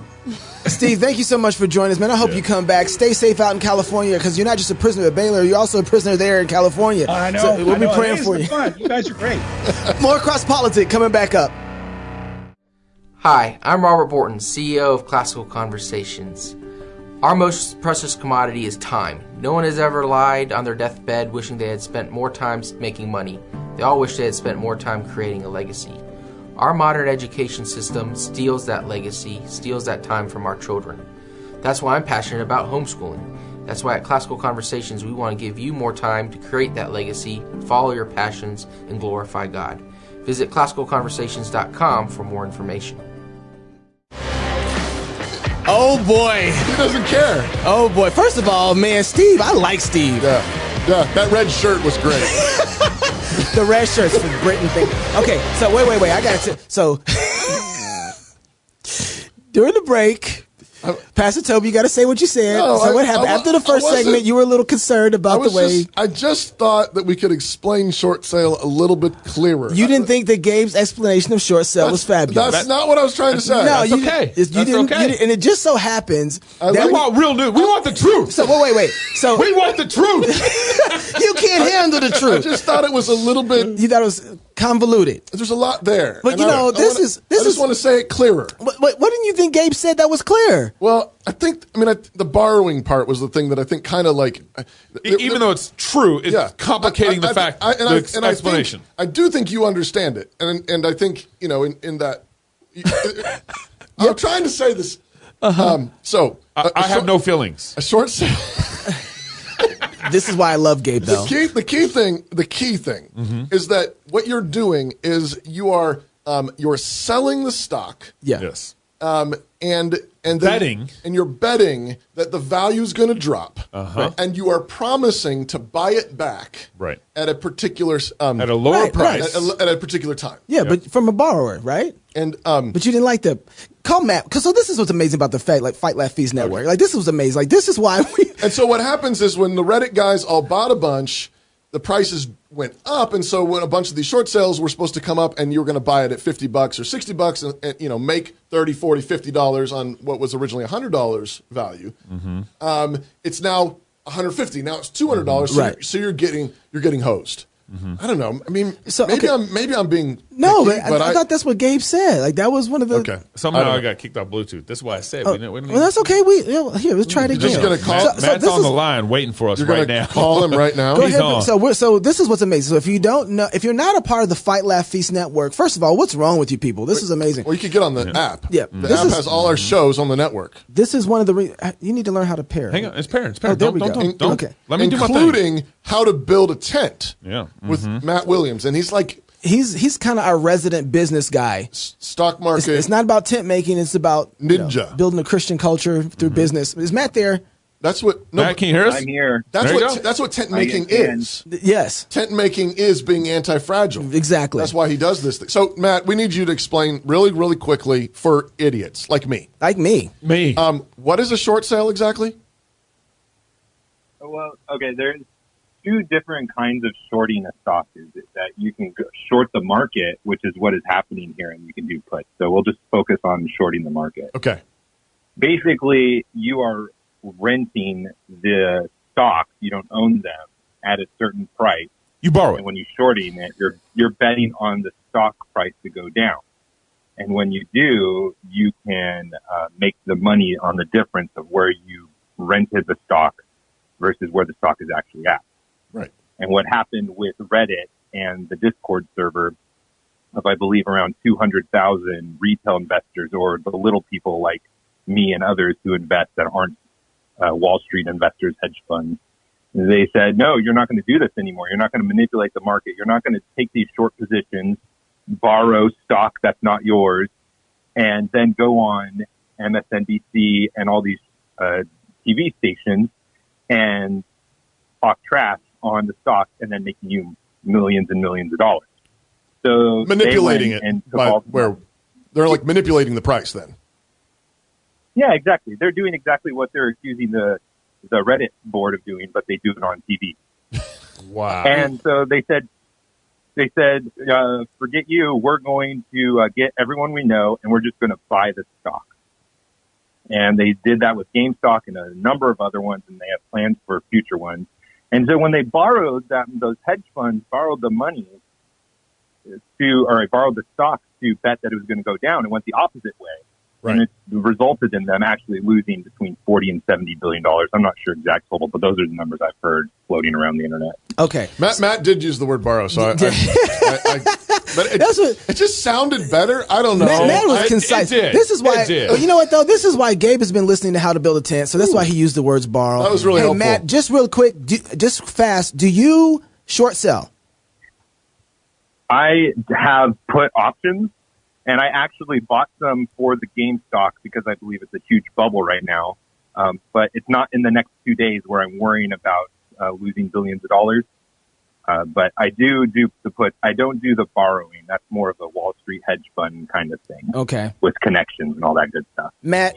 Steve, thank you so much for joining us, man. I hope you come back. Stay safe out in California because you're not just a prisoner at Baylor, you're also a prisoner there in California. I know. So we'll be praying for you. Fun. You guys are great. More Cross Politics coming back up. Hi, I'm Robert Borton, CEO of Classical Conversations. Our most precious commodity is time. No one has ever lied on their deathbed wishing they had spent more time making money. They all wish they had spent more time creating a legacy. Our modern education system steals that legacy, steals that time from our children. That's why I'm passionate about homeschooling. That's why at Classical Conversations we want to give you more time to create that legacy, follow your passions, and glorify God. Visit classicalconversations.com for more information. Oh, boy. He doesn't care. Oh, boy. First of all, man, Steve, I like Steve. Yeah, that red shirt was great. The red shirt's for Britain thing. Okay, so wait. I got to. So, during the break, Pastor Toby, you got to say what you said. No, so what happened? After the first segment, you were a little concerned about the way. I just thought that we could explain short sale a little bit clearer. You didn't think that Gabe's explanation of short sale was fabulous. That's not what I was trying to say. No, that's okay. That's okay. And it just so happens that we want real news. We want the truth. So wait. So we want the truth. You can't handle the truth. I just thought it was a little bit. You thought it was convoluted. There's a lot there. But I just want to say it clearer. What didn't you think Gabe said that was clear? Well, the borrowing part was the thing that I think kind of like. Even though it's true, it's complicating the fact, the explanation. I do think you understand it. And I think, in that. I'm trying to say this. I have no feelings. A short sale. This is why I love Gabe, though. The key thing is that what you're doing is you're selling the stock. Yeah. Yes. And betting, and you're betting that the value is going to drop, right? And you are promising to buy it back, right, at a particular at a lower price at a particular time. Yeah, but from a borrower, right? And but you didn't like the call Matt because so this is what's amazing about the Fight Laugh Feast Network. Like this was amazing. Like this is why we. And so what happens is when the Reddit guys all bought a bunch, the prices went up, and so when a bunch of these short sales were supposed to come up, and you were going to buy it at $50 or $60, and make $30, $40, $50 on what was originally $100 value, it's now $150. Now it's $200. Right. So you're getting hosed. I don't know. I mean, So, maybe I'm being No, picky, but I thought that's what Gabe said. Like that was one of the. Okay. Somehow I got kicked off Bluetooth. That's why I said we didn't Well, that's okay. Here, let's try it again. Just gonna call. Matt's on the line waiting for us You're right gonna now. call him right now. Go He's ahead. on. So this is what's amazing. So if you don't know, if you're not a part of the Fight Laugh Feast Network, first of all, what's wrong with you people? This is amazing. Or you could get on the app. Yeah. The app has all our shows on the network. This is one of the. You need to learn how to pair. Hang on, it's parents. Oh, there we Don't, go. don't. Okay. Let me do my thing. Including how to build a tent. Yeah. With Matt Williams, and he's like he's kind of our resident business guy. Stock market. It's not about tent making. It's about ninja building a Christian culture through business. Is Matt there? That's what. No, Matt, can you hear us? I'm here. That's what tent making is. Yes. Tent making is being anti-fragile. Exactly. That's why he does this thing. So, Matt, we need you to explain really, really quickly for idiots like me. Like me. What is a short sale exactly? Well, okay, there's two different kinds of shorting a stock. Is that you can short the market, which is what is happening here, and you can do puts. So we'll just focus on shorting the market. Okay. Basically, you are renting the stock. You don't own them at a certain price. You borrow it. And when you're shorting it, you're betting on the stock price to go down. And when you do, you can make the money on the difference of where you rented the stock versus where the stock is actually at. Right. And what happened with Reddit and the Discord server of, I believe, around 200,000 retail investors or the little people like me and others who invest that aren't Wall Street investors, hedge funds, they said, no, you're not going to do this anymore. You're not going to manipulate the market. You're not going to take these short positions, borrow stock that's not yours, and then go on MSNBC and all these TV stations and talk trash on the stock and then making you millions and millions of dollars. So manipulating it where they're like manipulating the price then. Yeah, exactly. They're doing exactly what they're accusing the Reddit board of doing, but they do it on TV. Wow. And so they said, forget you. We're going to get everyone we know, and we're just going to buy the stock. And they did that with GameStop and a number of other ones, and they have plans for future ones. And so when they borrowed those hedge funds borrowed the money borrowed the stock to bet that it was going to go down, it went the opposite way. Right. And it resulted in them actually losing between $40 and $70 billion. I'm not sure exact total, but those are the numbers I've heard floating around the internet. Okay. Matt did use the word borrow, so but it just sounded better. I don't know. Matt was concise. This is why. You know what though? This is why Gabe has been listening to How to Build a Tent, so that's why he used the words borrow. That was really helpful. Matt, just real quick, just fast. Do you short sell? I have put options. And I actually bought some for the GameStop because I believe it's a huge bubble right now. But it's not in the next 2 days where I'm worrying about losing billions of dollars. But I do the put. I don't do the borrowing. That's more of a Wall Street hedge fund kind of thing. Okay. With connections and all that good stuff. Matt,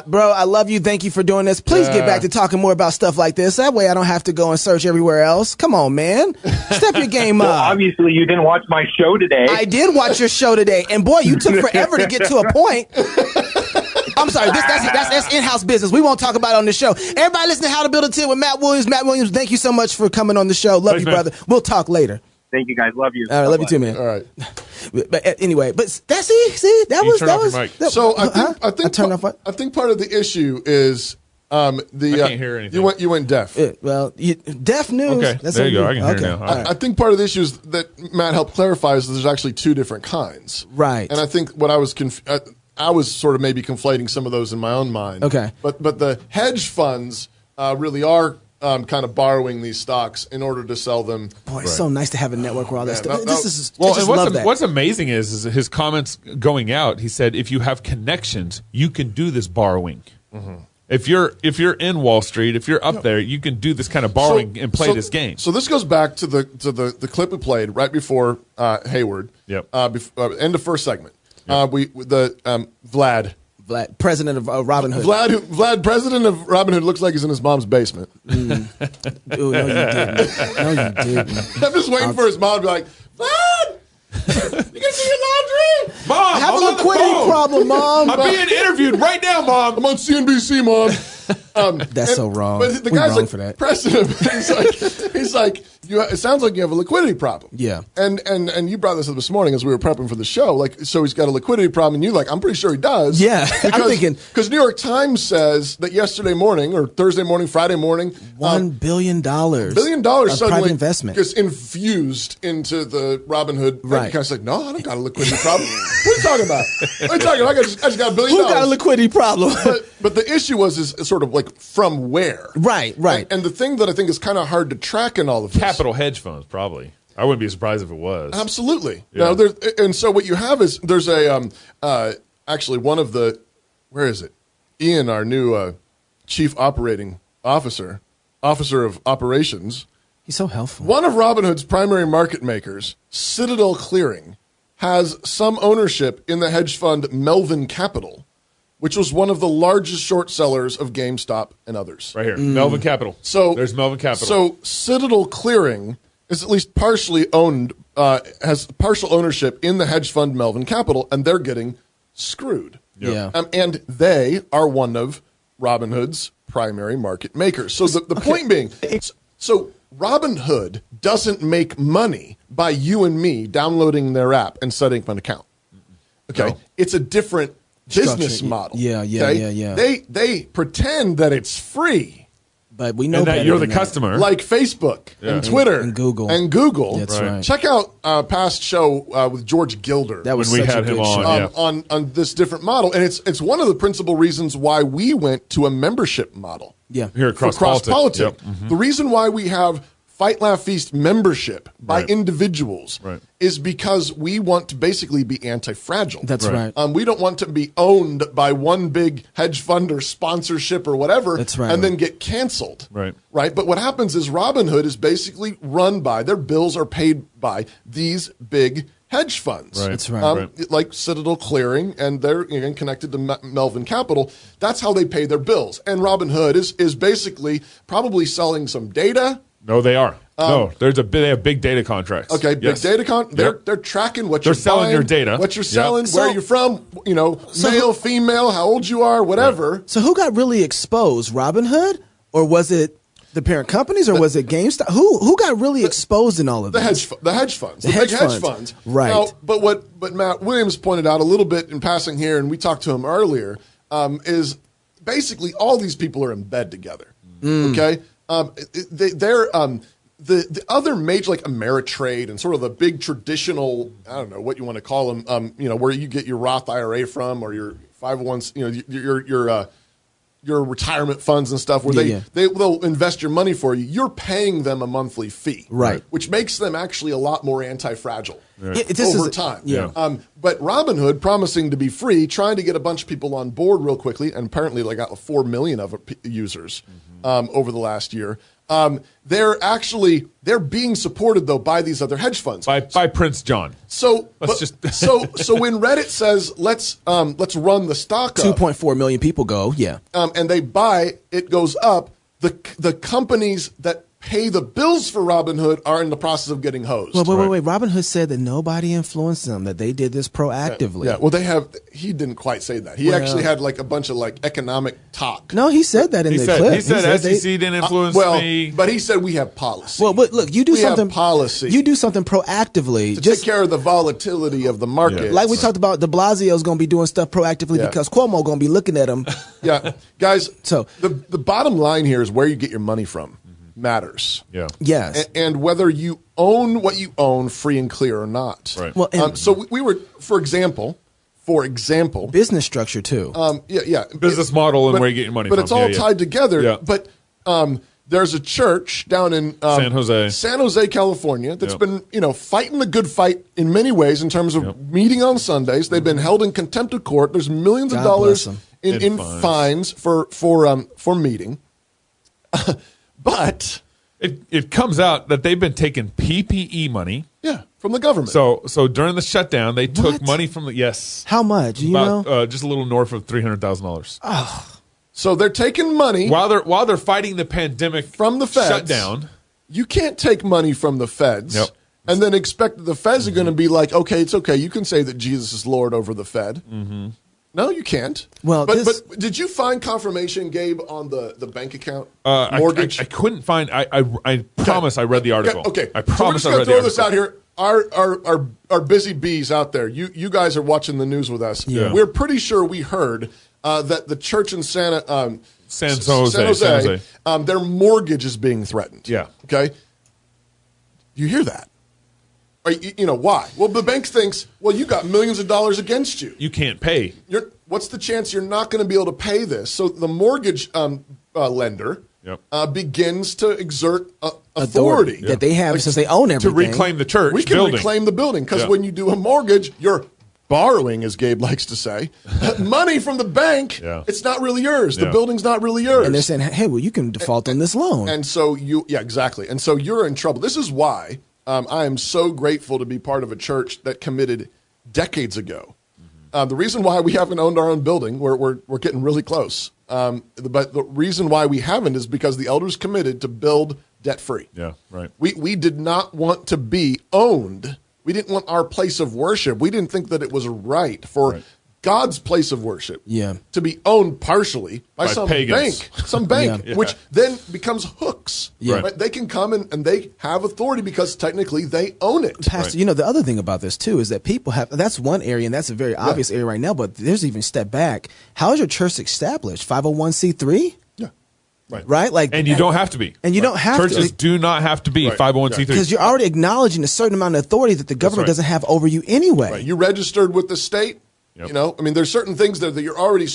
bro, I love you. Thank you for doing this. Please get back to talking more about stuff like this. That way I don't have to go and search everywhere else. Come on, man. Step your game up. Well, obviously you didn't watch my show today. I did watch your show today. And boy, you took forever to get to a point. I'm sorry. That's in-house business. We won't talk about it on the show. Everybody listen to How to Build a Tent with Matt Williams. Matt Williams, thank you so much for coming on the show. Love you, brother. We'll talk later. Thank you, guys. Love you. All right, love you too, man. All right. But anyway, that's see that was. So I think turned off what? I think part of the issue is I can't hear anything. You went deaf. Deaf news. Okay, there you go. I can hear now. Right. I think part of the issue is that Matt helped clarify is that there's actually two different kinds. Right. And I think what I was sort of maybe conflating some of those in my own mind. Okay. But the hedge funds really are kind of borrowing these stocks in order to sell them. Boy, it's so nice to have a network where all that stuff. What's amazing is his comments going out. He said, if you have connections, you can do this borrowing. Mm-hmm. If you're in Wall Street, if you're up there, you can do this kind of borrowing and play this game. So this goes back to the clip we played right before Hayward. Yep. End of first segment. Yep. Vlad, president of Robinhood. Vlad, president of Robinhood, looks like he's in his mom's basement. Mm. Ooh, no, you didn't. No, you didn't. I'm just waiting for his mom to be like, Vlad, you can see your laundry? Mom, I have a liquidity problem, Mom. I'm being interviewed right now, Mom. I'm on CNBC, Mom. That's so wrong. But the We're guy's wrong like, for that. president. He's like, it sounds like you have a liquidity problem. Yeah. And you brought this up this morning as we were prepping for the show. Like, so he's got a liquidity problem, and you like, I'm pretty sure he does. Yeah. I'm thinking because New York Times says that yesterday morning or Thursday morning, Friday morning, $1 billion. $1 billion of suddenly private investment gets infused into the Robinhood. Right. Kind of like, no, I don't got a liquidity problem. What are you talking about? What are you talking about? I just got $1 billion. Who got a liquidity problem? But the issue is sort of like from where? Right. And the thing that I think is kind of hard to track in all of this. Capital hedge funds, probably. I wouldn't be surprised if it was. Absolutely. Yeah. Now, and so what you have is there's actually one of the, where is it? Ian, our new chief operating officer of operations. He's so helpful. One of Robinhood's primary market makers, Citadel Clearing, has some ownership in the hedge fund Melvin Capital, which was one of the largest short sellers of GameStop and others. Right here, Melvin Capital. So there's Melvin Capital. So Citadel Clearing is at least partially owned, has partial ownership in the hedge fund Melvin Capital, and they're getting screwed. Yeah. And they are one of Robinhood's primary market makers. So the point being, so Robinhood doesn't make money by you and me downloading their app and setting up an account. Okay, no. It's a different business model. Yeah. They pretend that it's free, but we know and that you're the customer, like Facebook and Twitter and Google. That's right. Check out past show with George Gilder. That was when we had him on this different model, and it's one of the principal reasons why we went to a membership model. Yeah, here at Cross Politics. Yep. Mm-hmm. The reason why we have Fight, Laugh, Feast membership by individuals is because we want to basically be anti-fragile. That's right. We don't want to be owned by one big hedge fund or sponsorship or whatever. That's right. And then get canceled. Right. But what happens is Robinhood is basically run by, their bills are paid by these big hedge funds. Right. That's right. Like Citadel Clearing, and they're connected to Melvin Capital. That's how they pay their bills. And Robinhood is basically probably selling some data. No, they are. They have big data contracts. Okay, big data. They're tracking what you're selling buying, your data, what you're selling, where you're from, male, female, how old you are, whatever. Right. So who got really exposed? Robinhood, or was it the parent companies, or was it GameStop? Who got really exposed in all of this? The hedge funds, the big hedge funds. Right. Now, but Matt Williams pointed out a little bit in passing here, and we talked to him earlier, is basically all these people are in bed together. Okay. The other major, like Ameritrade and sort of the big traditional, I don't know what you want to call them, where you get your Roth IRA from or your 501s, your retirement funds and stuff, where they'll invest your money for you. You're paying them a monthly fee, right? Which makes them actually a lot more anti-fragile over time. Yeah. But Robinhood, promising to be free, trying to get a bunch of people on board real quickly, and apparently they got 4 million of users over the last year. They're being supported though by these other hedge funds by Prince John. So when Reddit says let's run the stock up, 2.4 million people go, and they buy, it goes up. The companies that pay the bills for Robinhood are in the process of getting hosed. Well, wait. Robinhood said that nobody influenced them, that they did this proactively. Yeah. Well, he didn't quite say that. He actually had like a bunch of like economic talk. No, he said that in the clip. He said SEC didn't influence me. But he said we have policy. Well, but look, you do something policy. You do something proactively to take care of the volatility of the market. Yeah. Like we talked about, de Blasio's going to be doing stuff proactively because Cuomo going to be looking at him. Yeah, guys. So the bottom line here is where you get your money from matters. Yeah. Yes. And whether you own what you own free and clear or not. Right. Well, so we were, for example, business structure too. Yeah. Business model and where you get your money but from. But it's all tied together. Yeah. But there's a church down in San Jose, California that's been, fighting the good fight in many ways in terms of meeting on Sundays. They've been held in contempt of court. There's millions of dollars in fines for meeting. But it comes out that they've been taking PPE money. Yeah, from the government. So during the shutdown, they took money from the How much? Just a little north of $300,000. Oh. So they're taking money while they're fighting the pandemic from the feds. Shutdown. You can't take money from the feds and then expect that the feds are going to be like, okay, it's okay. You can say that Jesus is Lord over the Fed. Mm-hmm. No, you can't. Well, but did you find confirmation, Gabe, on the bank account mortgage? I couldn't find. I promise I read the article. Okay, I promise so we're just going to throw this out here. Our busy bees out there. You guys are watching the news with us. Yeah. We're pretty sure we heard that the church in San Jose, their mortgage is being threatened. Yeah. Okay. You hear that? Why? Well, the bank thinks, well, you got millions of dollars against you. You can't pay. What's the chance you're not going to be able to pay this? So the mortgage lender begins to exert authority that they have since they own everything. To reclaim the church We can building. reclaim the building because when you do a mortgage, you're borrowing, as Gabe likes to say, money from the bank. Yeah. It's not really yours. The building's not really yours. And they're saying, hey, well, you can default on this loan. And so exactly. And so you're in trouble. This is why I am so grateful to be part of a church that committed decades ago. The reason why we haven't owned our own building, we're getting really close. But the reason why we haven't is because the elders committed to build debt-free. Yeah, right. We did not want to be owned. We didn't want our place of worship. We didn't think that it was right for God's place of worship to be owned partially by some pagans. bank, which then becomes hooks. Yeah. Right? They can come and they have authority because technically they own it. Pastor, the other thing about this too is that people have, that's one area and that's a very obvious area right now, but there's even step back. How is your church established? 501c3? Right? And you don't have to be. And you don't have Churches to. Churches do not have to be 501c3. Because you're already acknowledging a certain amount of authority that the government doesn't have over you anyway. Right. You registered with the state. Yep. There's certain things that you're already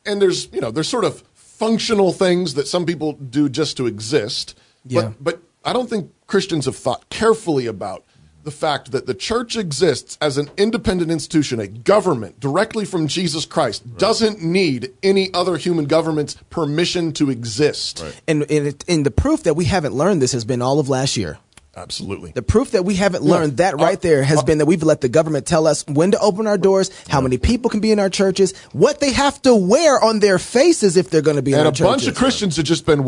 and there's sort of functional things that some people do just to exist. Yeah. But I don't think Christians have thought carefully about the fact that the church exists as an independent institution, a government directly from Jesus Christ, doesn't need any other human government's permission to exist. Right. And the proof that we haven't learned this has been all of last year. Absolutely. The proof that we haven't learned that right there has been that we've let the government tell us when to open our doors, how many people can be in our churches, what they have to wear on their faces if they're going to be in our churches. And a bunch of Christians have just been,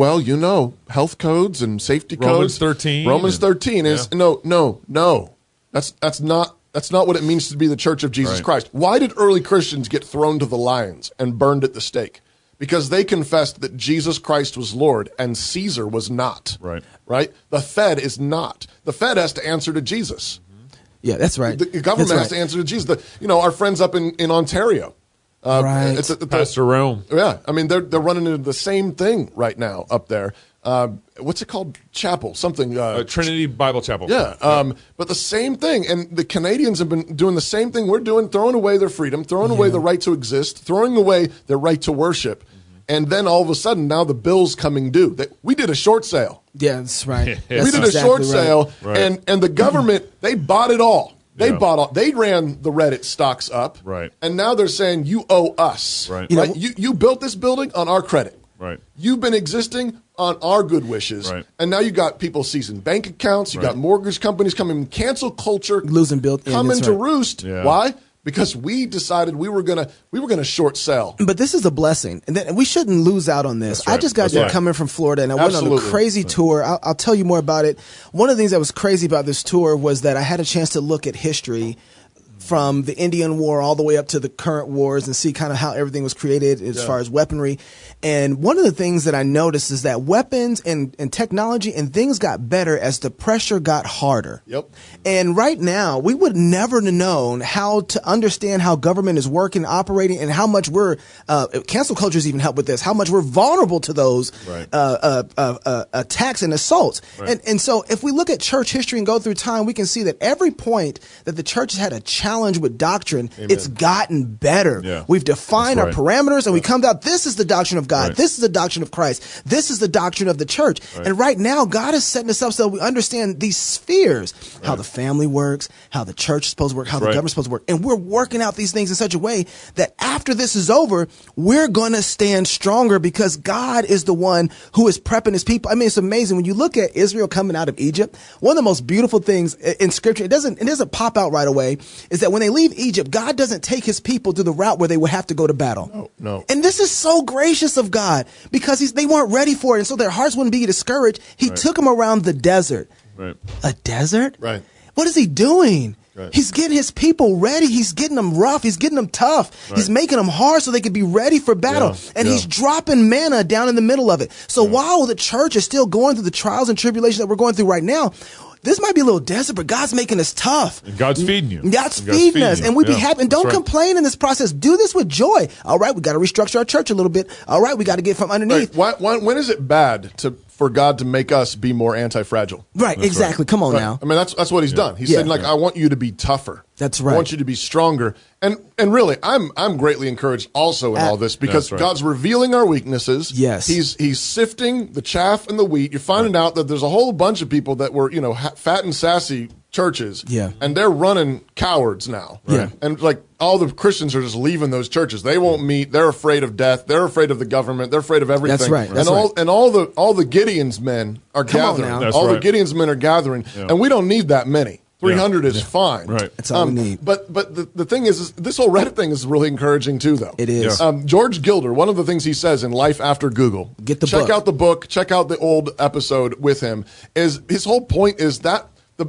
health codes and safety Romans codes. 13. Romans 13 is no. That's not what it means to be the church of Jesus Christ. Why did early Christians get thrown to the lions and burned at the stake? Because they confessed that Jesus Christ was Lord and Caesar was not. Right? The Fed is not. The Fed has to answer to Jesus. Yeah, that's right. The government has to answer to Jesus. Our friends up in Ontario. Right. Pastor Rome. Yeah. I mean, they're running into the same thing right now up there. What's it called? Chapel, something. Trinity Bible Chapel. Yeah. But the same thing. And the Canadians have been doing the same thing we're doing, throwing away their freedom, throwing away the right to exist, throwing away their right to worship. And then all of a sudden, now the bill's coming due. We did a short sale. Yeah, that's right. We did a short sale, and the government, they bought it all. They bought all. They ran the Reddit stocks up. Right. And now they're saying, you owe us. Right. You built this building on our credit. Right. You've been existing on our good wishes. Right. And now you got people seizing bank accounts. You got mortgage companies coming. Cancel culture. Losing built-in. Coming to roost. Yeah. Why? Because we decided we were gonna short sell. But this is a blessing, and we shouldn't lose out on this. I just got done coming from Florida, and I went on a crazy tour. I'll tell you more about it. One of the things that was crazy about this tour was that I had a chance to look at history from the Indian War all the way up to the current wars and see kind of how everything was created as far as weaponry. And one of the things that I noticed is that weapons and technology and things got better as the pressure got harder. Yep. And right now, we would never have known how to understand how government is working, operating, and how much we're cancel cultures even help with this, how much we're vulnerable to those attacks and assaults. Right. And so if we look at church history and go through time, we can see that every point that the church has had a challenge challenged with doctrine, it's gotten better. Yeah. We've defined our parameters, and we come out, this is the doctrine of God. Right. This is the doctrine of Christ. This is the doctrine of the church. Right. And right now, God is setting us up so we understand these spheres, how the family works, how the church is supposed to work, how the government's supposed to work. And we're working out these things in such a way that after this is over, we're going to stand stronger because God is the one who is prepping his people. I mean, it's amazing. When you look at Israel coming out of Egypt, one of the most beautiful things in scripture, it doesn't pop out right away, is that when they leave Egypt, God doesn't take his people through the route where they would have to go to battle. No. And this is so gracious of God because they weren't ready for it. And so their hearts wouldn't be discouraged. He took them around the desert. Right. A desert? Right. What is he doing? Right. He's getting his people ready. He's getting them rough. He's getting them tough. Right. He's making them hard so they could be ready for battle. And he's dropping manna down in the middle of it. So while the church is still going through the trials and tribulations that we're going through right now, this might be a little desert, but God's making us tough. And God's feeding you. God's feeding us. And we be happy. And don't right. complain in this process. Do this with joy. All right, we got to restructure our church a little bit. All right, we got to get from underneath. Right. When is it bad for God to make us be more anti-fragile? Right, that's exactly. Right. Come on now. I mean, that's what he's done. He's saying, like, I want you to be tougher. That's right. I want you to be stronger. And really, I'm greatly encouraged also in all this because God's revealing our weaknesses. Yes. He's sifting the chaff and the wheat. You're finding out that there's a whole bunch of people that were, fat and sassy churches. Yeah. And they're running cowards now. Yeah. And like all the Christians are just leaving those churches. They won't meet. They're afraid of death. They're afraid of the government. They're afraid of everything. That's right. That's and all the Gideon's men are gathering. The Gideon's men are gathering. Yeah. And we don't need that many. 300 is fine. Right. That's all we need. But the thing is this whole Reddit thing is really encouraging too, though. It is. George Gilder, one of the things he says in Life After Google, check out the book, check out the old episode with him, is his whole point is that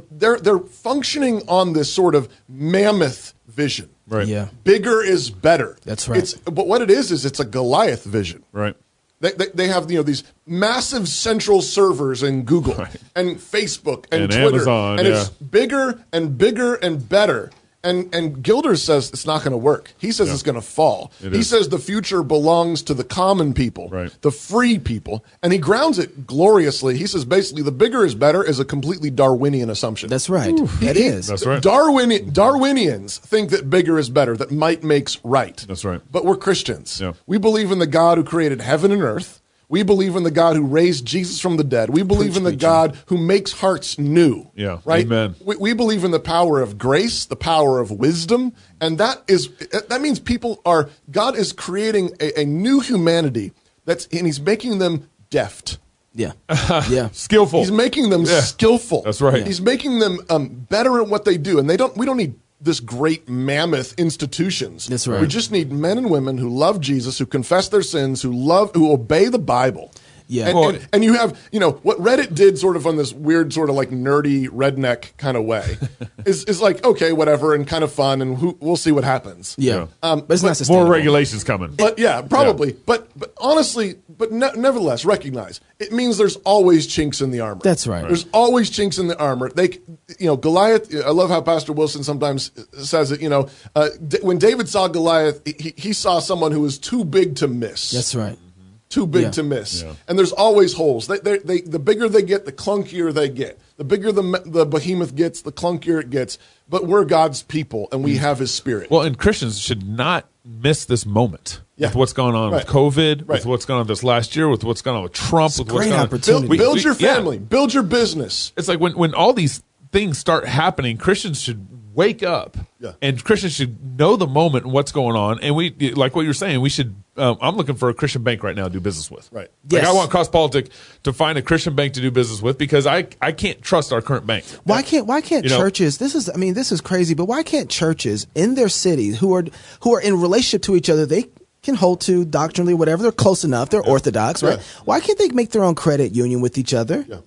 they're functioning on this sort of mammoth vision. Right. Yeah. Bigger is better. That's right. But what it is it's a Goliath vision. Right. They have these massive central servers in Google and Facebook and Twitter, Amazon, and it's bigger and bigger and better. And Gilder says it's not going to work. He says it's going to fall. He says the future belongs to the common people, the free people, and he grounds it gloriously. He says basically the bigger is better is a completely Darwinian assumption. That's right. It is. That's right. Darwinians think that bigger is better, that might makes right. That's right. But we're Christians. Yeah. We believe in the God who created heaven and earth. We believe in the God who raised Jesus from the dead. We believe in the God who makes hearts new. Yeah. Right? Amen. We believe in the power of grace, the power of wisdom, and that means God is creating a new humanity and he's making them deft. Yeah. Yeah. Skillful. He's making them skillful. That's right. He's making them better at what they do. And we don't need this great mammoth institutions. That's right. We just need men and women who love Jesus, who confess their sins, who obey the Bible. Yeah. And you have, what Reddit did sort of on this weird sort of like nerdy redneck kind of way is like, okay, whatever, and kind of fun, and we'll see what happens. Yeah. But it's not more regulations coming. But probably. Yeah. But honestly, nevertheless, recognize it means there's always chinks in the armor. That's right. There's always chinks in the armor. Goliath, I love how Pastor Wilson sometimes says it, when David saw Goliath, he saw someone who was too big to miss. That's right. Too big to miss. Yeah. And there's always holes. The bigger they get, the clunkier they get. The bigger the behemoth gets, the clunkier it gets. But we're God's people, and we have his spirit. Well, and Christians should not miss this moment with what's going on with COVID, with what's going on this last year, with what's going on with Trump, with what's going on. Build your family. Build your business. It's like when all these things start happening, Christians should wake up, and Christians should know the moment and what's going on. And we, like what you're saying, we should. I'm looking for a Christian bank right now to do business with. Right. Like I want Cospolitic to find a Christian bank to do business with because I can't trust our current bank. Why can't churches? This is crazy. But why can't churches in their cities who are in relationship to each other? They can hold to doctrinally whatever. They're close enough. They're orthodox, right? Why can't they make their own credit union with each other? Yeah.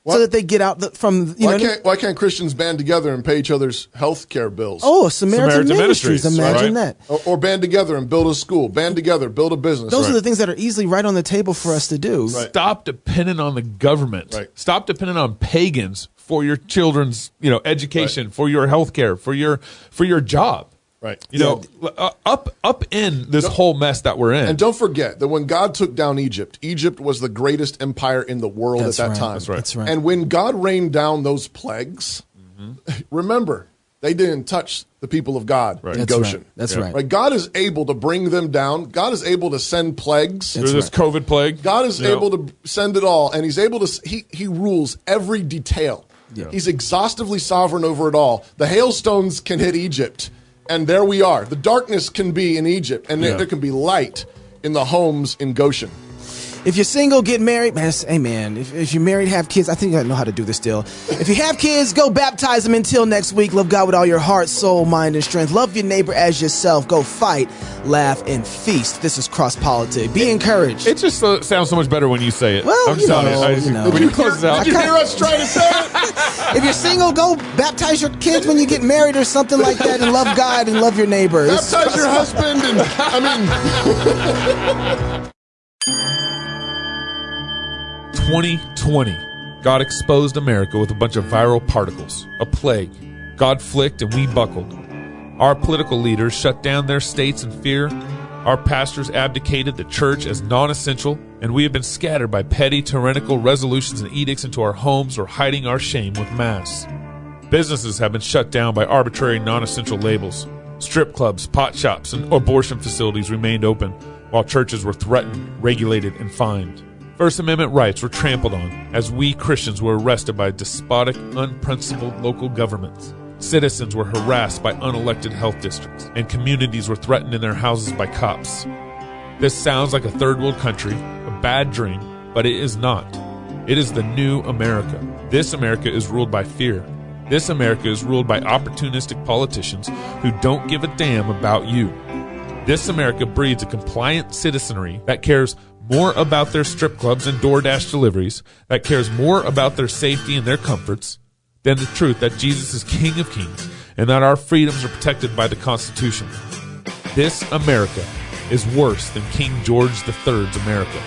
So that they get out from why can't Christians band together and pay each other's health care bills? Oh, Samaritan Ministries. Imagine that. Or band together and build a school. Band together, build a business. Those are the things that are easily right on the table for us to do. Right. Stop depending on the government. Right. Stop depending on pagans for your children's education, for your health care, for your job. Right. Up in this whole mess that we're in. And don't forget that when God took down Egypt, Egypt was the greatest empire in the world at that time. That's right. And when God rained down those plagues, remember, they didn't touch the people of God in Goshen. That's right. Right. God is able to bring them down. God is able to send plagues. Through this COVID plague. God is able to send it all, and he's able to, he rules every detail. Yeah. He's exhaustively sovereign over it all. The hailstones can hit Egypt, and there we are. The darkness can be in Egypt, and there can be light in the homes in Goshen. If you're single, get married. Amen. If you're married, have kids. I think I know how to do this still. If you have kids, go baptize them. Until next week, love God with all your heart, soul, mind, and strength. Love your neighbor as yourself. Go fight, laugh, and feast. This is Cross Politic. Be encouraged. It just sounds so much better when you say it. Well, I'm telling you. When you close it out. Did you hear us try to say it? If you're single, go baptize your kids when you get married or something like that, and love God and love your neighbor. Baptize your husband, and I mean... 2020, God exposed America with a bunch of viral particles, a plague. God flicked and we buckled. Our political leaders shut down their states in fear. Our pastors abdicated the church as non-essential, and we have been scattered by petty, tyrannical resolutions and edicts into our homes or hiding our shame with masks. Businesses have been shut down by arbitrary non-essential labels. Strip clubs, pot shops, and abortion facilities remained open, while churches were threatened, regulated, and fined. First Amendment rights were trampled on as we Christians were arrested by despotic, unprincipled local governments. Citizens were harassed by unelected health districts, and communities were threatened in their houses by cops. This sounds like a third world country, a bad dream, but it is not. It is the new America. This America is ruled by fear. This America is ruled by opportunistic politicians who don't give a damn about you. This America breeds a compliant citizenry that cares more about their strip clubs and DoorDash deliveries, that cares more about their safety and their comforts than the truth that Jesus is King of Kings and that our freedoms are protected by the Constitution. This America is worse than King George III's America.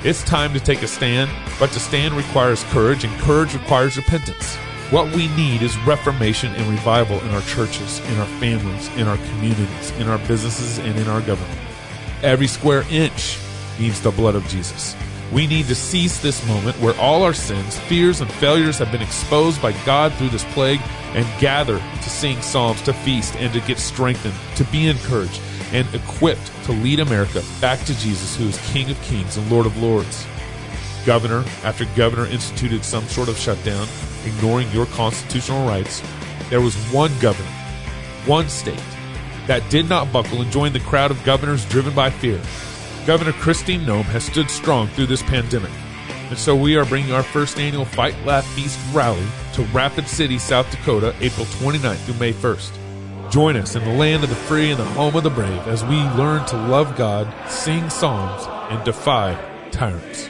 It's time to take a stand, but to stand requires courage, and courage requires repentance. What we need is reformation and revival in our churches, in our families, in our communities, in our businesses, and in our government. Every square inch needs the blood of Jesus. We need to seize this moment where all our sins, fears, and failures have been exposed by God through this plague, and gather to sing psalms, to feast, and to get strengthened, to be encouraged, and equipped to lead America back to Jesus, who is King of Kings and Lord of Lords. Governor after governor instituted some sort of shutdown, ignoring your constitutional rights. There was one governor, one state, that did not buckle and join the crowd of governors driven by fear. Governor Christine Noem has stood strong through this pandemic, and so we are bringing our first annual Fight, Laugh, Feast rally to Rapid City, South Dakota, April 29th through May 1st. Join us in the land of the free and the home of the brave as we learn to love God, sing psalms, and defy tyrants.